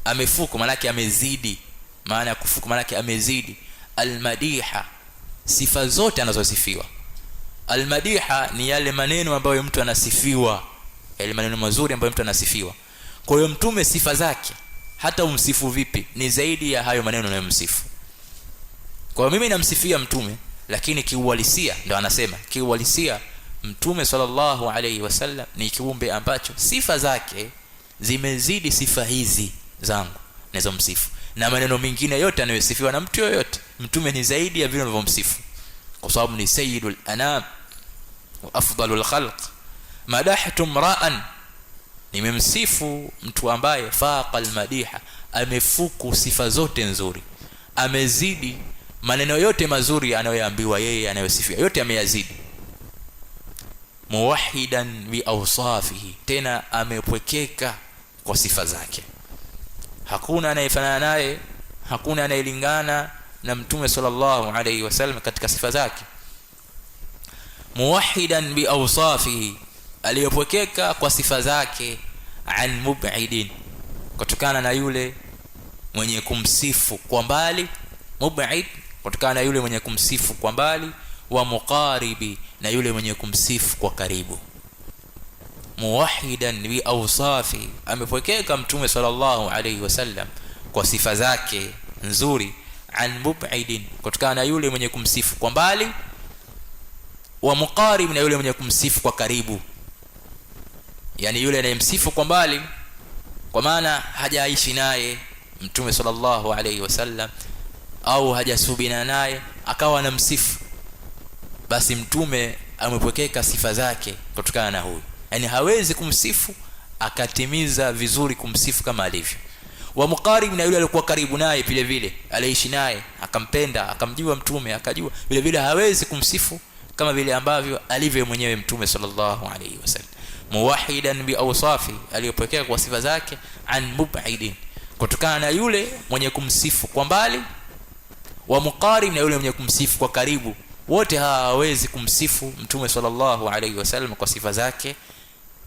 amefuku maana yake amezidi, maana ya kufuku maana yake amezidi. Almadiha, sifa zote anazosifiwa. Almadiha ni yale maneno ambayo mtu anasifiwa, yale maneno mazuri ambayo mtu anasifiwa. Kwa hiyo mtume sifa zake hata umsifu vipi ni zaidi ya hayo maneno unayomsifu. Kwa hiyo mimi namsifia mtume, lakini kiuhalisia ndio anasema kiuhalisia mtume sallallahu alayhi wasallam ni kiumbe ambacho sifa zake zimezidi sifa hizi zangu ninazomsifu, na maneno mengine yote anayosifiwa na mtu yoyote mtume ni zaidi ya vile anavyomsifu, kwa sababu ni sayyidul anam wa afdalul khalq. Madahtu mra'an, nimemsifu mtu ambaye faqa almadiha, amefuku sifa zote nzuri, amezidi maneno yote mazuri anayoambiwa yeye, anayosifiwa yote ameyazidi. Muwahhidan bi awsafihi, tena amepwekeka kwa sifa zake. Hakuna anayefanana naye, hakuna anayelingana na mtume sallallahu alayhi wasallam katika sifa zake. Muwahhidan bi awsafihi, aliyopwekeka kwa sifa zake. An mub'idin, kutokana na yule mwenye kumsifu kwa mbali. Mub'id, kutokana na yule mwenye kumsifu kwa mbali. Wa muqaribi, na yule mwenye kumsifu kwa karibu. Muwahhidan bi awsafi, amepwekeka mtume sallallahu alayhi wasallam kwa sifa zake nzuri. An mub'idin, kutokana na yule mwenye kumsifu kwa mbali. Wa muqarib, na yule mwenye kumsifu kwa karibu. Yani yule anayemsifu kwa mbali kwa maana hajaishi naye mtume sallallahu alayhi wasallam au hajasubina naye akawa anamsifu, basi mtume amepokeka sifa zake kutokana na huyu, yani hawezi kumsifu akatimiza vizuri kumsifu kama alivyo. Wa muqarib, na yule alikuwa karibu naye vile vile, aliishi naye akampenda akamjua mtume akajua vile vile, hawezi kumsifu kama vile ambavyo alivyo mwenyewe mtume sallallahu alayhi wasallam. Muwahhidan bi awsafi, aliyopokea kwa sifa zake. An mub'idin, kutokana na yule mwenye kumsifu kwa mbali. Wa muqarib, na yule mwenye kumsifu kwa karibu. Wote hawawezi kumsifu mtume sallallahu alayhi wasallam kwa sifa zake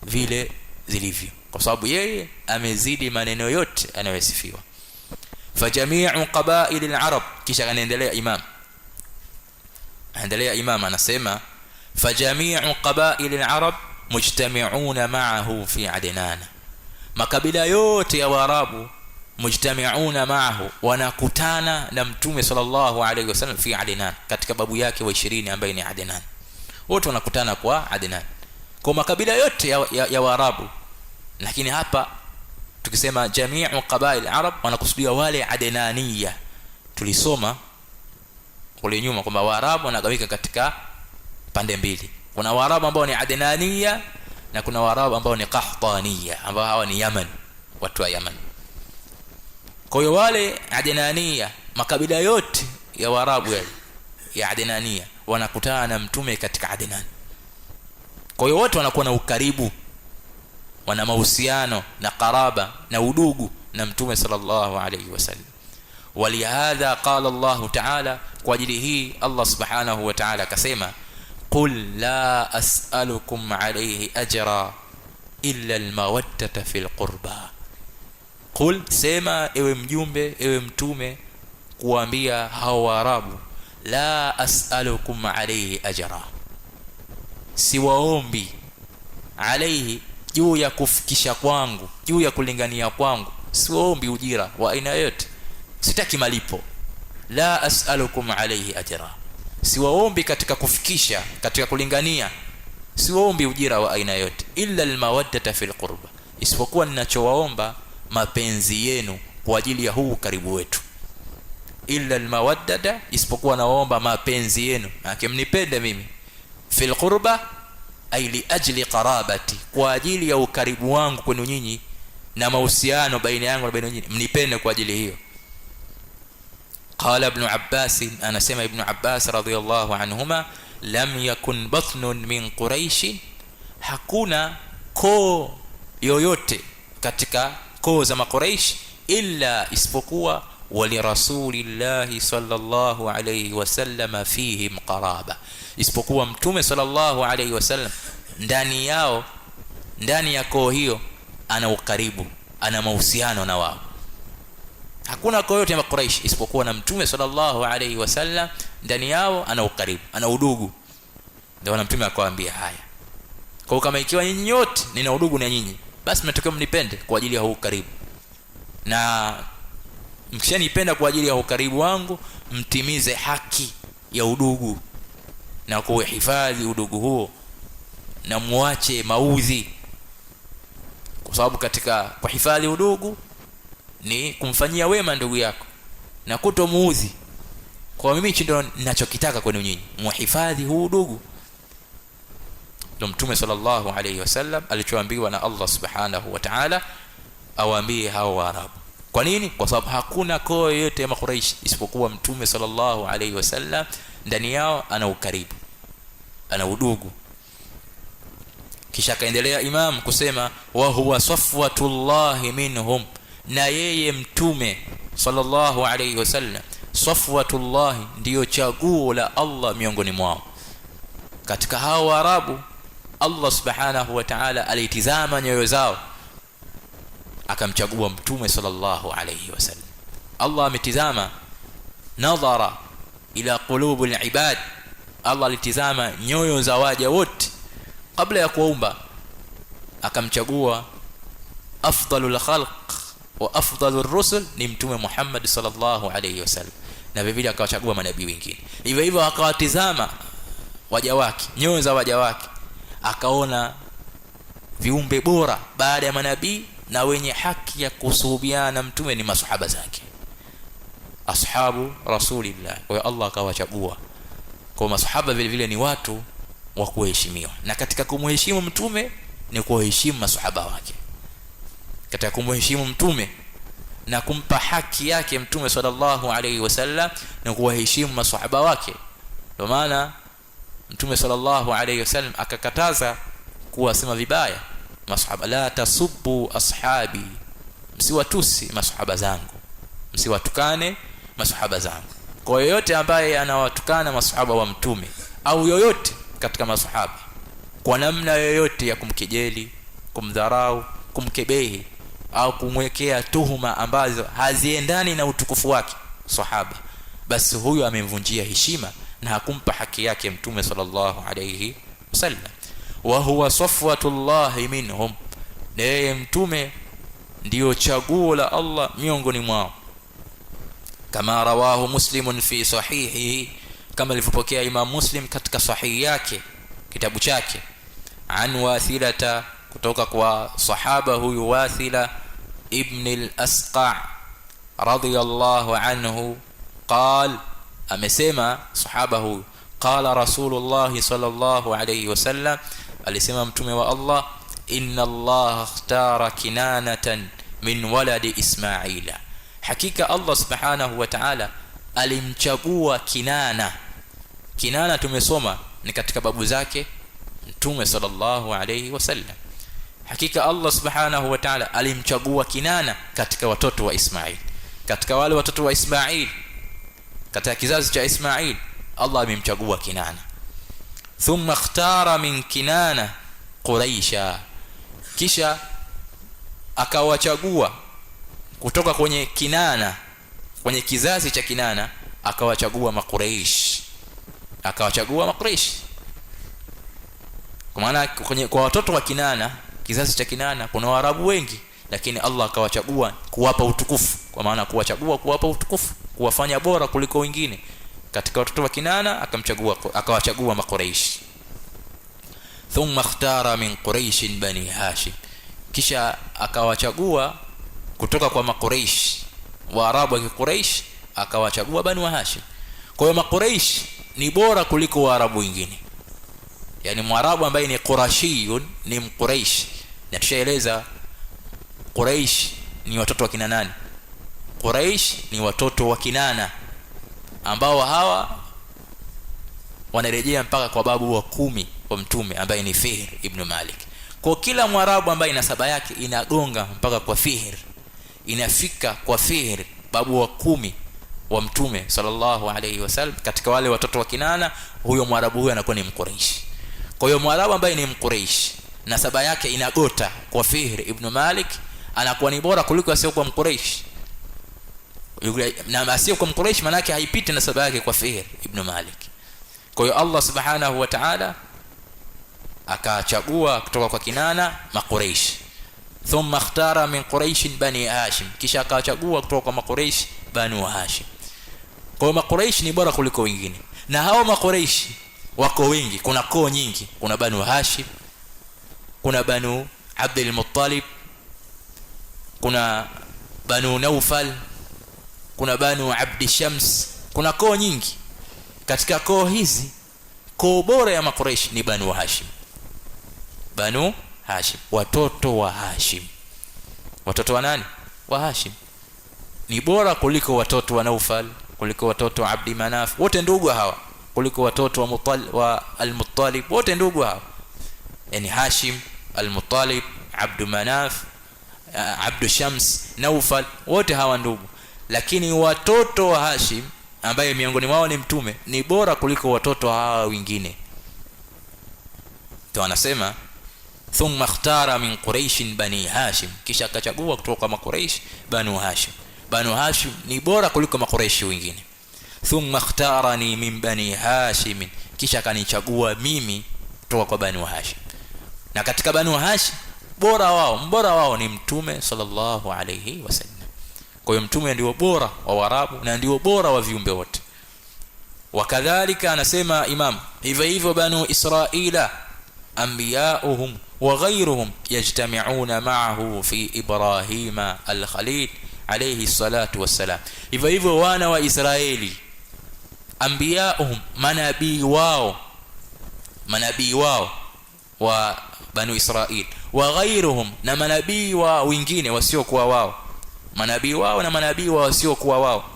vile zilivyo, kwa sababu yeye amezidi maneno yote anayosifiwa. Fajami'u qaba'il al-arab, kisha anaendelea imam anasema fajami'u qaba'il al-arab mujtami'una ma'ahu fi Adnan, makabila yote ya Waarabu mujtami'una ma'ahu, wanakutana na mtume sallallahu alayhi wasallam fi Adnan, katika babu yake wa 20 ambaye ni Adnan. Wote wanakutana kwa Adnan, kwa makabila yote ya Waarabu. Lakini hapa tukisema jami'u qabail arab wanakusudia wale Adnaniya. Tulisoma kule nyuma kwamba Waarabu wanagawika katika pande mbili, kuna Waarabu ambao ni Adnaniya na kuna Waarabu ambao ni Qahtaniya, ambao hawa ni Yaman, watu wa Yaman. Kwa hiyo wale Adnaniya, makabila yote ya Waarabu ya Adnaniya wanakutana na mtume katika Adnan. Kwa hiyo wote wanakuwa na ukaribu, wana mahusiano na qaraba na udugu na mtume sallallahu alayhi wasallam. Walihadha qala Allah ta'ala, kwa ajili hii Allah subhanahu wa ta'ala akasema qul la as'alukum alayhi ajra illa almawaddata fil qurba. Qul, sema ewe mjumbe, ewe mtume, kuambia hao Waarabu, la as'alukum alayhi ajra, siwaombi alayhi, juu ya kufikisha kwangu, juu ya kulingania kwangu, siwaombi ujira wa aina yote, sitaki malipo. La as'alukum alayhi ajra, siwaombi katika kufikisha, katika kulingania, siwaombi ujira wa aina yote. Illa almawaddata fil qurba, isipokuwa ninachowaomba mapenzi yenu kwa ajili ya huu karibu wetu. Illa almawaddata, isipokuwa naomba mapenzi yenu, akimnipende mimi. Fil qurba ay li ajli qarabati, kwa ajili ya ukaribu wangu kwenu nyinyi na mahusiano baina yangu na baina nyinyi, mnipende kwa ajili hiyo. Qala ibn Abbas, anasema ibn Abbas radhiyallahu anhuma, lam yakun batnun min Quraish, hakuna koo yoyote katika koo za Makuraish, illa isipokuwa walirasulillahi sallallahu alayhi wasallam fihim qaraba, isipokuwa mtume sallallahu alayhi wasallam ndani yao, ndani ya koo hiyo ana ukaribu, ana mahusiano na wao. Hakuna koo yote ya Quraysh isipokuwa na mtume sallallahu alayhi wasallam ndani yao ana ukaribu, ana udugu. Ndio na mtume akawaambia haya, kwa kama ikiwa nyinyi nyote nina udugu na nyinyi, basi mnatakiwa mnipende kwa ajili ya huu ukaribu, na mkishanipenda kwa ajili ya ukaribu wangu mtimize haki ya udugu na kuhifadhi udugu huo, na muache maudhi, kwa sababu katika kuhifadhi udugu ni kumfanyia wema ndugu yako na kutomuudhi. Kwa mimi hicho ndio ninachokitaka kwenu nyinyi, muhifadhi huu udugu. Ndio mtume sallallahu alayhi wasallam alichoambiwa na Allah subhanahu wa ta'ala awaambie hao Waarabu. Kwa nini? Kwa sababu hakuna koo yote ya Quraysh isipokuwa mtume sallallahu alayhi wasallam ndani yao ana ukaribu, ana udugu. Kisha kaendelea Imam kusema wa huwa safwatullahi minhum, na yeye mtume sallallahu alayhi wasallam safwatullahi ndio chaguo la Allah miongoni mwao. Katika hao Waarabu Allah subhanahu wa ta'ala alitizama nyoyo zao akamchagua mtume sallallahu alayhi wasallam. Allah ametizama, nadhara ila qulubul ibad, Allah alitizama nyoyo za waja wote kabla ya kuumba, akamchagua afdalul khalq wa afdalur rusul ni mtume Muhammad sallallahu alayhi wasallam, na vivyo akawachagua manabii wengine. Hivyo hivyo akawatizama waja wake, nyoyo za waja wake, akaona viumbe bora baada ya manabii na wenye haki ya kusuhubiana mtume ni masahaba zake, ashabu rasulillah. Kwa Allah akawachagua kwa masahaba vile vile ni watu wa kuheshimiwa, na katika kumheshimu mtume ni kuheshimu masahaba wake. Katika kumheshimu mtume na kumpa haki yake mtume sallallahu alayhi wasallam ni kuheshimu masahaba wake. Kwa maana mtume sallallahu alayhi wasallam akakataza kuwasema vibaya masahaba, la tasubbu ashabi, msiwatusi masahaba zangu, msiwatukane masahaba zangu. Kwa yoyote ambaye anawatukana masahaba wa mtume au yoyote katika masahaba kwa namna yoyote ya kumkejeli, kumdharau, kumkebehi au kumwekea tuhuma ambazo haziendani na utukufu wake sahaba, basi huyo amemvunjia heshima na hakumpa haki yake mtume sallallahu alayhi wasallam. Wa huwa safwatullahi minhum, naye mtume ndio chaguo la Allah miongoni mwao. Kama rawahu Muslimun fi sahihihi, kama alivyopokea Imam Muslim katika sahihi yake, kitabu chake, an Wathilata, kutoka kwa sahaba huyu Wathila ibn al-Asqa radiyallahu anhu, qal, amesema sahaba huyu, qala Rasulullah sallallahu alayhi wasallam, alisema mtume wa Allah, inna Allah ikhtara kinanatan min waladi Ismaila, hakika Allah subhanahu wa ta'ala alimchagua Kinana. Kinana tumesoma ni katika babu zake mtume sallallahu alayhi wasallam. Hakika Allah subhanahu wa ta'ala alimchagua Kinana katika watoto wa Ismail, katika wale watoto wa Ismail, katika kizazi cha Ismail Allah amemchagua Kinana. Thumma ikhtara min Kinana Quraisha, kisha akawachagua kutoka kwenye Kinana, kwenye kizazi cha Kinana akawachagua Makuraish, akawachagua Makuraish. Kwa maana kwa watoto wa Kinana, kizazi cha Kinana kuna Waarabu wengi, lakini Allah akawachagua kuwapa utukufu, kwa maana kuwachagua kuwapa utukufu, kuwafanya bora kuliko wengine. Katika watoto wa Kinana akawachagua Makuraish. Thumma ikhtara min Quraish bani Hashim, kisha akawachagua kutoka kwa Makuraish, Waarabu wa Quraish, akawachagua Bani Hashim. Kwa hiyo Makuraish ni bora kuliko Waarabu wengine. Yani Mwarabu ambaye ni Qurashiyun ni Mquraish, na tushaeleza Quraish ni watoto wa kina nani? Quraish ni watoto wa Kinana, ambao hawa wanarejea mpaka kwa babu wa 10 wa mtume ambaye ni Fihr ibn Malik. Kwa kila Mwarabu ambaye nasaba yake inagonga mpaka kwa Fihr, inafika kwa Fihr babu wa 10 wa mtume sallallahu alayhi wasallam, katika wale watoto wa Kinana, huyo Mwarabu huyo anakuwa ni Mquraishi. Kwa hiyo Mwarabu ambaye ni Mquraishi nasaba yake inagota kwa Fihr ibn Malik, anakuwa ni bora kuliko asiyokuwa Mquraishi. Na asiyokuwa Mquraishi maana yake haipiti nasaba yake kwa Fihr ibn Malik. Kwa hiyo Allah subhanahu wa ta'ala akachagua kutoka kwa Kinana Maquraish, thumma ikhtara min Quraish bani Hashim, kisha akachagua kutoka kwa Maquraish banu Hashim. Kwa hiyo Maquraish ni bora kuliko wengine, na hao Maquraish wako wengi, kuna koo nyingi, kuna banu Hashim, kuna banu Abdul Muttalib, kuna banu Naufal, kuna banu Abd Shams, kuna koo nyingi. Katika koo hizi koo bora ya Maquraish ni banu Hashim. Banu Hashim, watoto wa Hashim. Watoto wa nani? Wa Hashim. Ni bora kuliko watoto wa Naufal, kuliko watoto wa Abdi Manaf, wote ndugu hawa, kuliko watoto wa Al-Muttalib, wote ndugu hawa. Yani Hashim, Al-Muttalib, Abdu Manaf, Abdu Shams, Naufal, wote hawa ndugu. Lakini watoto wa Hashim ambaye miongoni mwao ni mtume ni bora kuliko watoto hawa wengine. To anasema thumma ikhtara min Quraish bani Hashim, kisha akachagua kutoka kwa Quraish banu Hashim. Banu Hashim ni bora kuliko Quraish wengine. Thumma ikhtarani min bani Hashim, kisha akanichagua mimi kutoka kwa banu Hashim. Na katika banu Hashim mbora wao ni mtume sallallahu alayhi wasallam. Kwa hiyo mtume ndio bora wa Waarabu na ndio bora wa viumbe wote. Wakadhalika anasema Imam, hivyo banu Israila anbiya'uhum wa ghayruhum yajtami'una ma'ahu fi Ibrahima al-Khalil alayhi salatu wassalam. Hivyo wana wa Israeli, anbiya'uhum, manabii wao wa banu Israil, wa ghayruhum, na manabii wa wengine wasiokuwa wao, manabii wao na manabii wa wasiokuwa wao,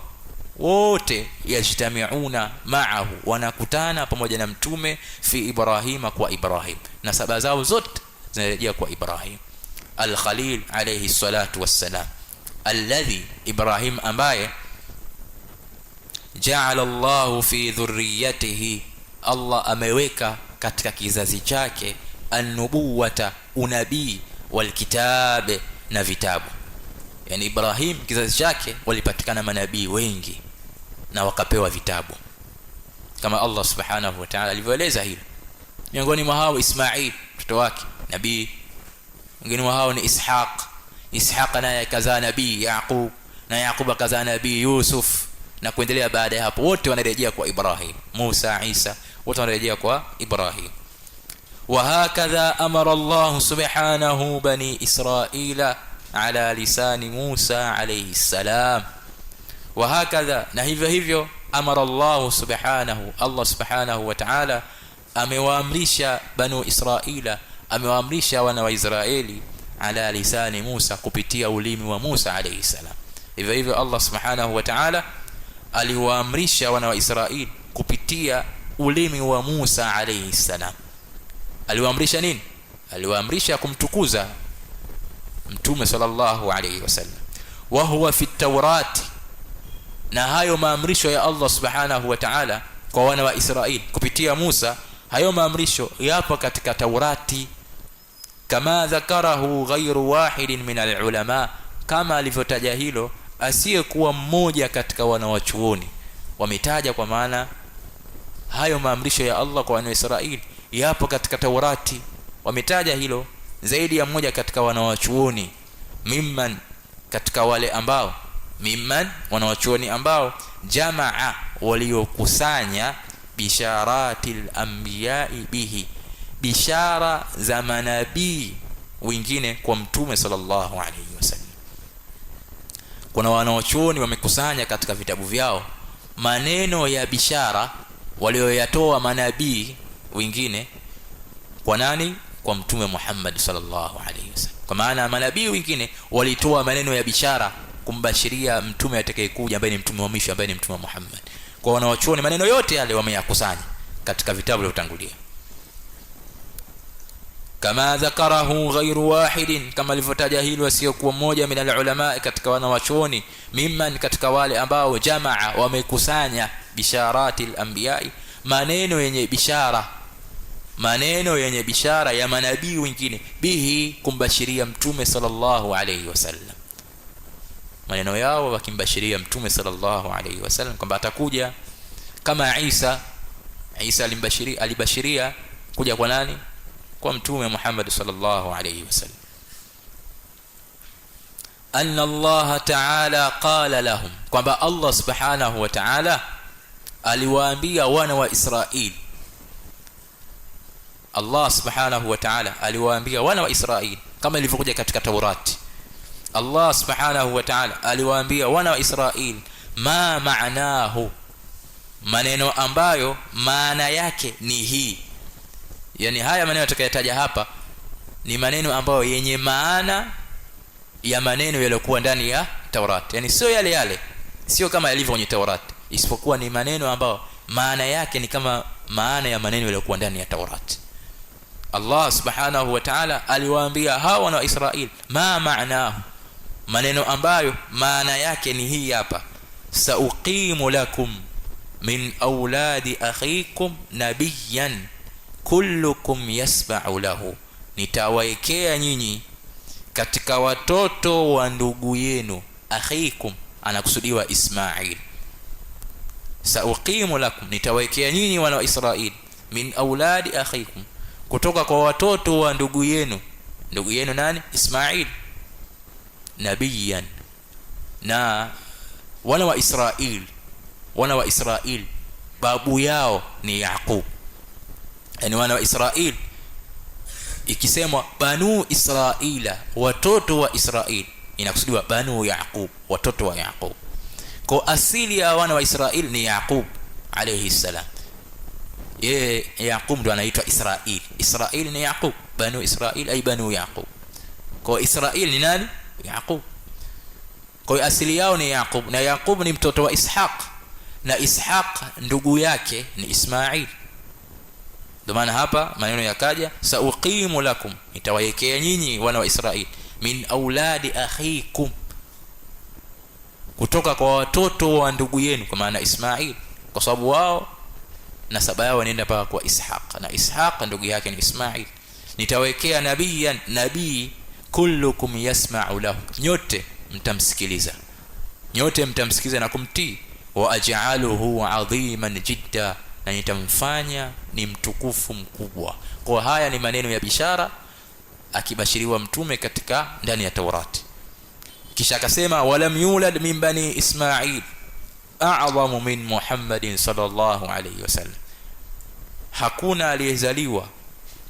wote yajtami'una ma'ahu, wanakutana pamoja na mtume fi Ibrahima, kwa Ibrahim, na saba zao zote zinarejea kwa Ibrahim al-Khalil alayhi salatu wassalam, alladhi, Ibrahim ambaye ja'ala Allah fi dhurriyyatihi, Allah ameweka katika kizazi chake an-nubuwata, unabii, wal kitab, na vitabu. Yani Ibrahim kizazi chake walipatikana manabii wengi na wakapewa vitabu, kama Allah subhanahu wa ta'ala alivyoeleza hilo. Miongoni mwa hao Ismail mtoto wake nabii, wengine wa hao ni Ishaq naye kazaa nabii Yaqub, na Yaqub kazaa nabii Yusuf, na kuendelea baada ya hapo, wote wanarejea kwa Ibrahim. Musa, Isa, wote wanarejea kwa Ibrahim. Wa hakadha amara Allah subhanahu bani Israila ala lisani Musa alayhi salam. Wa hakadha, na hivyo amara Allah subhanahu wa ta'ala amewaamrisha banu Israila, amewaamrisha wana wa Israeli ala lisani Musa, kupitia ulimi wa Musa alayhi salam. Hivyo Allah subhanahu wa ta'ala aliwaamrisha wana wa Israeli kupitia ulimi wa Musa alayhi salam. Aliwaamrisha nini? Aliwaamrisha kumtukuza mtume sallallahu alayhi wasallam, wa huwa fi at-Taurat, na hayo maamrisho ya Allah subhanahu wa ta'ala kwa wana wa Israeli kupitia Musa, hayo maamrisho yapo katika Taurati, kama dhakarahu ghayru wahidin min al-ulama, kama alivyotaja hilo asiyekuwa mmoja katika wanawachuoni. Wametaja kwa maana hayo maamrisho ya Allah kwa wana wa Israeli yapo katika Taurati, wametaja hilo zaidi ya mmoja katika wanawachuoni. Mimman, katika wale ambao, wanawachuoni ambao jamaa, waliokusanya bisharatil anbiya'i bihi, bishara za manabii wengine kwa mtume sallallahu alayhi wasallam. Kuna wanawachuoni wamekusanya katika vitabu vyao maneno ya bishara walioyatoa manabii wengine kwa nani? Kwa mtume Muhammad sallallahu alayhi wasallam. Kwa maana manabii wengine walitoa maneno ya bishara kumbashiria mtume atakayekuja, ambaye ni mtume wa mwisho, ambaye ni mtume Muhammad. Kwa wanawachuoni maneno yote yale wameyakusanya katika vitabu vilivyotangulia. kama dhakarahu ghairu wahidin, kama alivyotaja hilo asiyokuwa mmoja min alulama, katika wanawachuoni, mimman, katika wale ambao jamaa, wamekusanya bisharati alanbiya, maneno yenye bishara, maneno yenye bishara ya manabii wengine, bihi, kumbashiria mtume sallallahu alayhi wasallam, maneno yao wakimbashiria mtume sallallahu alayhi wasallam kwamba atakuja kama Isa alibashiria kuja kwa nani? Kwa mtume Muhammad sallallahu alayhi wasallam. Anna Allah ta'ala qala lahum, kwamba Allah subhanahu wa ta'ala aliwaambia wana wa Israil. Allah subhanahu wa ta'ala aliwaambia wana wa Israil kama ilivyokuja katika Taurati. Allah subhanahu wa ta'ala aliwaambia wana wa Israil ma ma'nahu, maneno ambayo maana yake ni hii. Yani haya maneno tutakayotaja hapa ni maneno ambayo yenye maana ya maneno yaliokuwa ndani ya Taurati, yani sio yale yale, sio kama yalivyo kwenye Taurati, isipokuwa ni maneno ambayo maana yake ni kama maana ya maneno yaliokuwa ndani ya Taurati. Allah subhanahu wa ta'ala aliwaambia hawa wana wa Israil ma ma'nahu, maneno ambayo maana yake ni hii hapa: sauqimu lakum min auladi akhikum nabiyyan kullukum yasma'u lahu, nitawaekea nyinyi katika watoto wa ndugu yenu. Akhikum anakusudiwa Ismail. Sauqimu lakum, nitawaekea nyinyi wana wa Israil, min auladi akhikum, kutoka kwa watoto wa ndugu yenu. Ndugu yenu nani? Ismail. Nabiyan, na wana wa Israil babu yao ni Yaqub. Yani wana wa Israil, ikisemwa banu Israila, watoto wa Israil, inakusudiwa banu Yaqub, watoto wa Yaqub. Kwa asili ya wana wa Israil ni Yaqub alayhi salam. Yaqub ndo anaitwa Israil. Israil ni Yaqub, banu Israil ay banu Yaqub. Kwa Israil ni nani? Yaqub. Kwa asili yao ni Yaqub, na Yaqub ni mtoto wa Ishaq, na Ishaq ndugu yake ni Ismail. Ndio maana hapa maneno yakaja sauqimu lakum, nitawaekea nyinyi wana wa Israil, min auladi akhikum, kutoka kwa watoto wa ndugu yenu, kwa maana Ismail, kwa sababu wao nasaba yao inaenda mpaka kwa Ishaq, na Ishaq ndugu yake ni Ismail. Nitawekea nabiyan, nabii, kullukum yasma'u lahu, nyote mtamsikiliza, nyote mtamsikiliza na kumtii. Wa aj'aluhu 'aziman jidda, na nitamfanya ni mtukufu mkubwa. Kwa haya ni maneno ya bishara akibashiriwa mtume katika ndani ya Taurati. Kisha akasema walam yulad min bani Ismail a'zamu min Muhammadin sallallahu alayhi wasallam, hakuna aliyezaliwa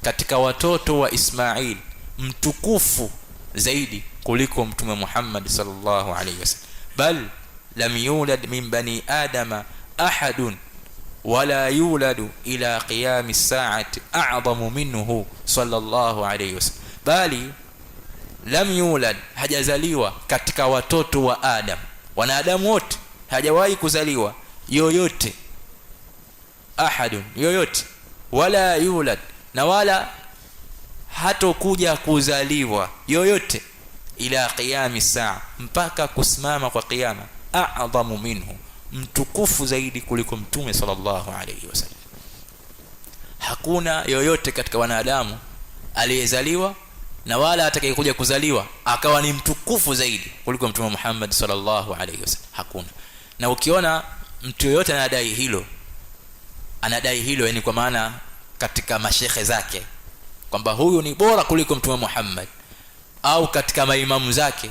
katika watoto wa Ismail mtukufu zaidi kuliko mtume Muhammad sallallahu alayhi wasallam. Bal lam yulad min bani adama ahadun wala yuladu ila qiyam as-sa'ati a'zamu minhu sallallahu alayhi wasallam. Bali lam yulad, hajazaliwa katika watoto wa Adam, wanadamu wote, hajawahi kuzaliwa yoyote, ahadun, yoyote, wala yulad, na wala hatokuja kuzaliwa yoyote, ila qiyami saa, mpaka kusimama kwa kiyama, a'zamu minhu, mtukufu zaidi kuliko mtume sallallahu alayhi wasallam. Hakuna yoyote katika wanadamu aliyezaliwa na wala atakayekuja kuzaliwa akawa ni mtukufu zaidi kuliko mtume Muhammad sallallahu alayhi wasallam, hakuna. Na ukiona mtu yoyote anadai hilo yani kwa maana katika mashekhe zake kwamba huyu ni bora kuliko mtume Muhammad, au katika maimamu zake,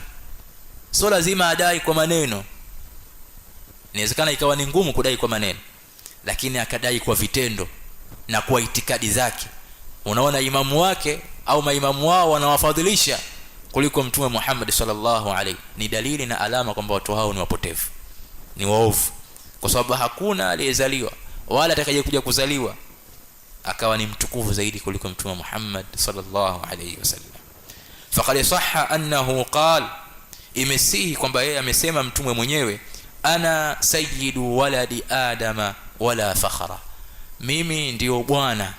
sio lazima adai kwa maneno. Inawezekana ikawa ni ngumu kudai kwa maneno, lakini akadai kwa vitendo na kwa itikadi zake. Unaona imamu wake au maimamu wao wanawafadhilisha kuliko mtume Muhammad sallallahu alayhi, ni dalili na alama kwamba watu hao ni wapotevu, ni waovu, kwa sababu hakuna aliyezaliwa wala atakayekuja kuzaliwa akawa ni mtukufu zaidi kuliko mtume Muhammad sallallahu alayhi wasallam. Faqad sahha annahu qala, imesihi kwamba yeye amesema mtume mwenyewe, ana sayyidu waladi adama wala fakhra, mimi ndio bwana.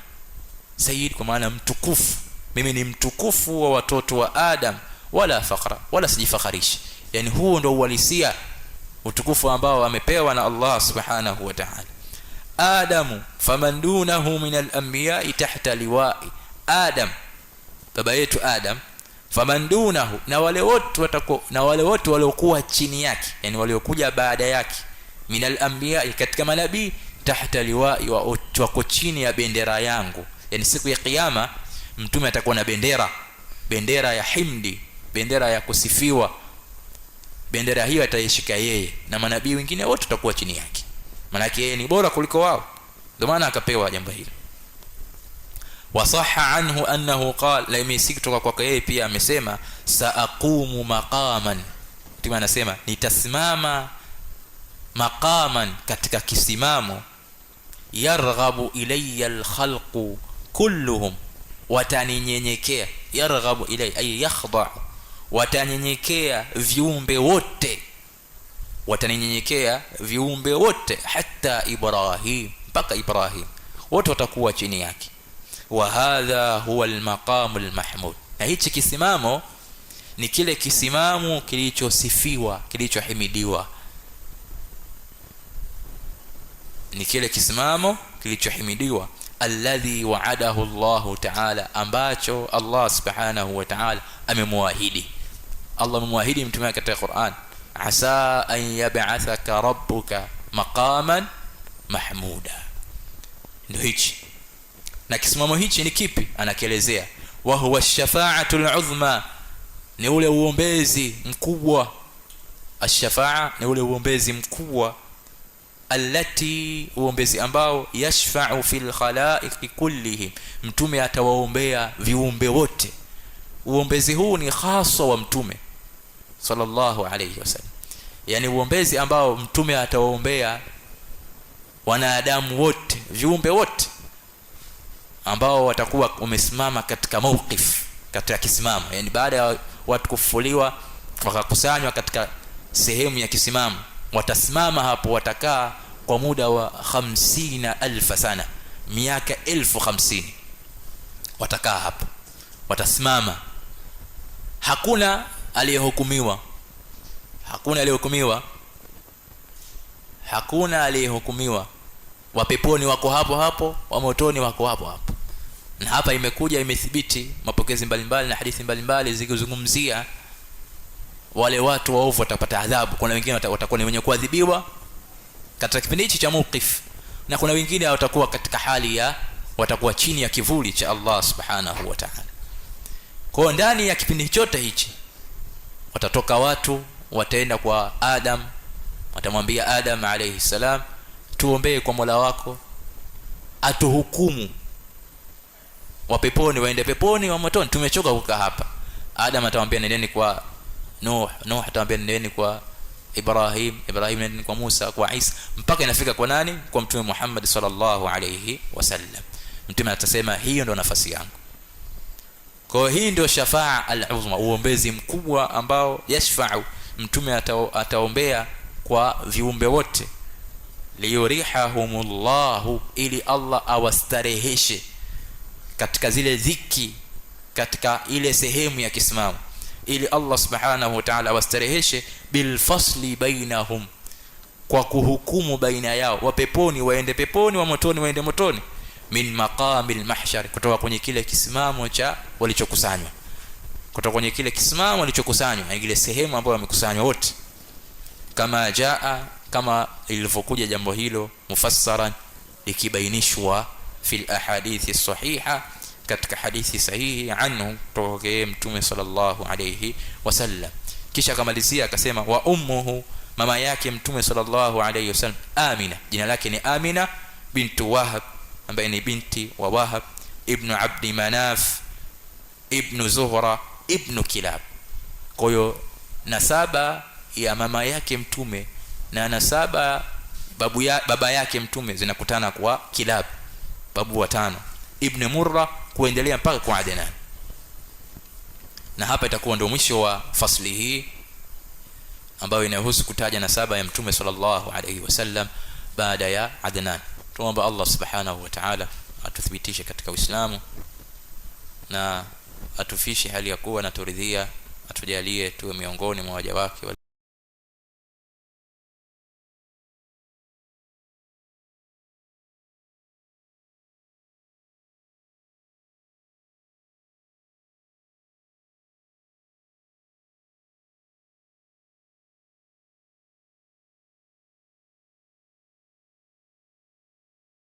Sayyid kwa maana mtukufu mimi ni mtukufu wa watoto wa Adam, wala fakhra, wala sijifakharishi. Yani huo ndio uhalisia utukufu ambao amepewa na Allah subhanahu wa ta'ala. Adamu faman dunahu min al-anbiya tahta liwa'i, Adam baba yetu Adam, faman dunahu, na wale wote watakuwa, na wale wote waliokuwa chini yake, yani waliokuja baada yake, min al-anbiya, katika manabii, tahta liwa'i, wako chini ya bendera yangu. Yani siku ya kiyama mtume atakuwa na bendera ya himdi, bendera ya kusifiwa. Bendera hiyo ataishika yeye na manabii wengine wote watakuwa chini yake, maana yake yeye ni bora kuliko wao, ndio maana akapewa jambo hili. Wasahha anhu annahu qala, la imesiki kutoka kwake yeye pia amesema, saaqumu maqaman, mtume anasema nitasimama maqaman, katika kisimamo, yarghabu ilayya alkhalqu kulluhum, wataninyenyekea, yarghabu ilayya ay yakhdha, watanyenyekea viumbe wote, wataninyenyekea viumbe wote, hatta Ibrahim, mpaka Ibrahim, wote watakuwa chini yake. Wa hadha huwa almaqam almahmud, na hichi kisimamo ni kile kisimamo kilichosifiwa, kilichohimidiwa, ni kile kisimamo kilichohimidiwa, alladhi wa'adahu Allah ta'ala, ambacho Allah subhanahu wa ta'ala amemwahidi. Allah amemwahidi mtume wake katika Qur'an, asa an yab'athaka rabbuka maqaman mahmuda. Ndio hichi, na kisimamo hichi ni kipi? Anakielezea, wa huwa ash-shafa'atu al-'uzma, ni ule uombezi mkubwa. Ash-shafa'a ni ule uombezi mkubwa, allati, uombezi ambao, yashfa'u fil khalaiqi kullihim, mtume atawaombea viumbe wote. Uombezi huu ni hasa wa mtume sallallahu alayhi wasallam, yani uombezi ambao mtume atawaombea wanadamu wote, viumbe wote ambao watakuwa wamesimama katika mawqif, katika kisimamo, yani baada ya watu kufufuliwa wakakusanywa katika sehemu ya kisimamo, watasimama hapo, watakaa kwa muda wa 50,000 sana, miaka 50,000 watakaa hapo, watasimama. Hakuna aliyehukumiwa, hakuna aliyehukumiwa, hakuna aliyehukumiwa. Wa peponi wako hapo hapo, wa motoni wako hapo hapo. Na hapa imekuja, imethibiti mapokezi mbalimbali na hadithi mbalimbali zikizungumzia wale watu waovu watapata adhabu. Kuna wengine watakuwa ni wenye kuadhibiwa katika kipindi hichi cha mawqif, na kuna wengine watakuwa katika hali ya watakuwa chini ya kivuli cha Allah subhanahu wa ta'ala. Kwa ndani ya kipindi chote hichi watatoka watu, wataenda kwa Adam, watamwambia Adam alayhi salam, tuombee kwa Mola wako atuhukumu, wa peponi waende peponi, wa motoni tumechoka kukaa hapa. Adam atamwambia nendeni kwa Nuh, Nuh atamwambia nendeni kwa Ibrahim, Ibrahim nendeni kwa Musa, kwa Isa, mpaka inafika kwa nani? Kwa mtume Muhammad sallallahu alayhi wasallam. Mtume atasema hiyo ndio nafasi yangu. Kwa hii ndio shafaa al-uzma, uombezi mkubwa ambao yashfa'u, mtume ataombea kwa viumbe wote, liyurihahumullahu, ili Allah awastareheshe katika zile dhiki, katika ile sehemu ya kisimamo, ili Allah subhanahu wa ta'ala awastareheshe bil fasli bainahum, kwa kuhukumu baina yao, wa peponi waende peponi, wa motoni waende motoni, min maqamil mahshar, kutoka kwenye kile kisimamo cha walichokusanywa, kutoka kwenye kile kisimamo walichokusanywa, ile sehemu ambayo wamekusanywa wote. Kama jaa, kama ilivyokuja jambo hilo mufassaran, likibainishwa fil ahadithi sahiha, katika hadithi sahihi anhu, kutoka mtume sallallahu alayhi wasallam. Kisha akamalizia akasema, wa ummuhu, mama yake mtume sallallahu alayhi wasallam, Amina, jina lake ni Amina bintu Wahab, ambaye ni binti wa Wahab ibn Abdi Manaf ibn Zuhra ibn Kilab. Kwa hiyo nasaba ya mama yake mtume na nasaba baba yake mtume zinakutana kwa Kilab, babu watano, ibn Murra, kuendelea mpaka kwa Adnan. Na hapa itakuwa ndio mwisho wa fasli hii ambayo inahusu kutaja nasaba ya mtume sallallahu alayhi wasallam baada ya Adnan. Tuomba Allah subhanahu wa ta'ala atuthibitishe katika Uislamu na atufishe hali ya kuwa naturidhia, atujalie tuwe miongoni mwa waja wake.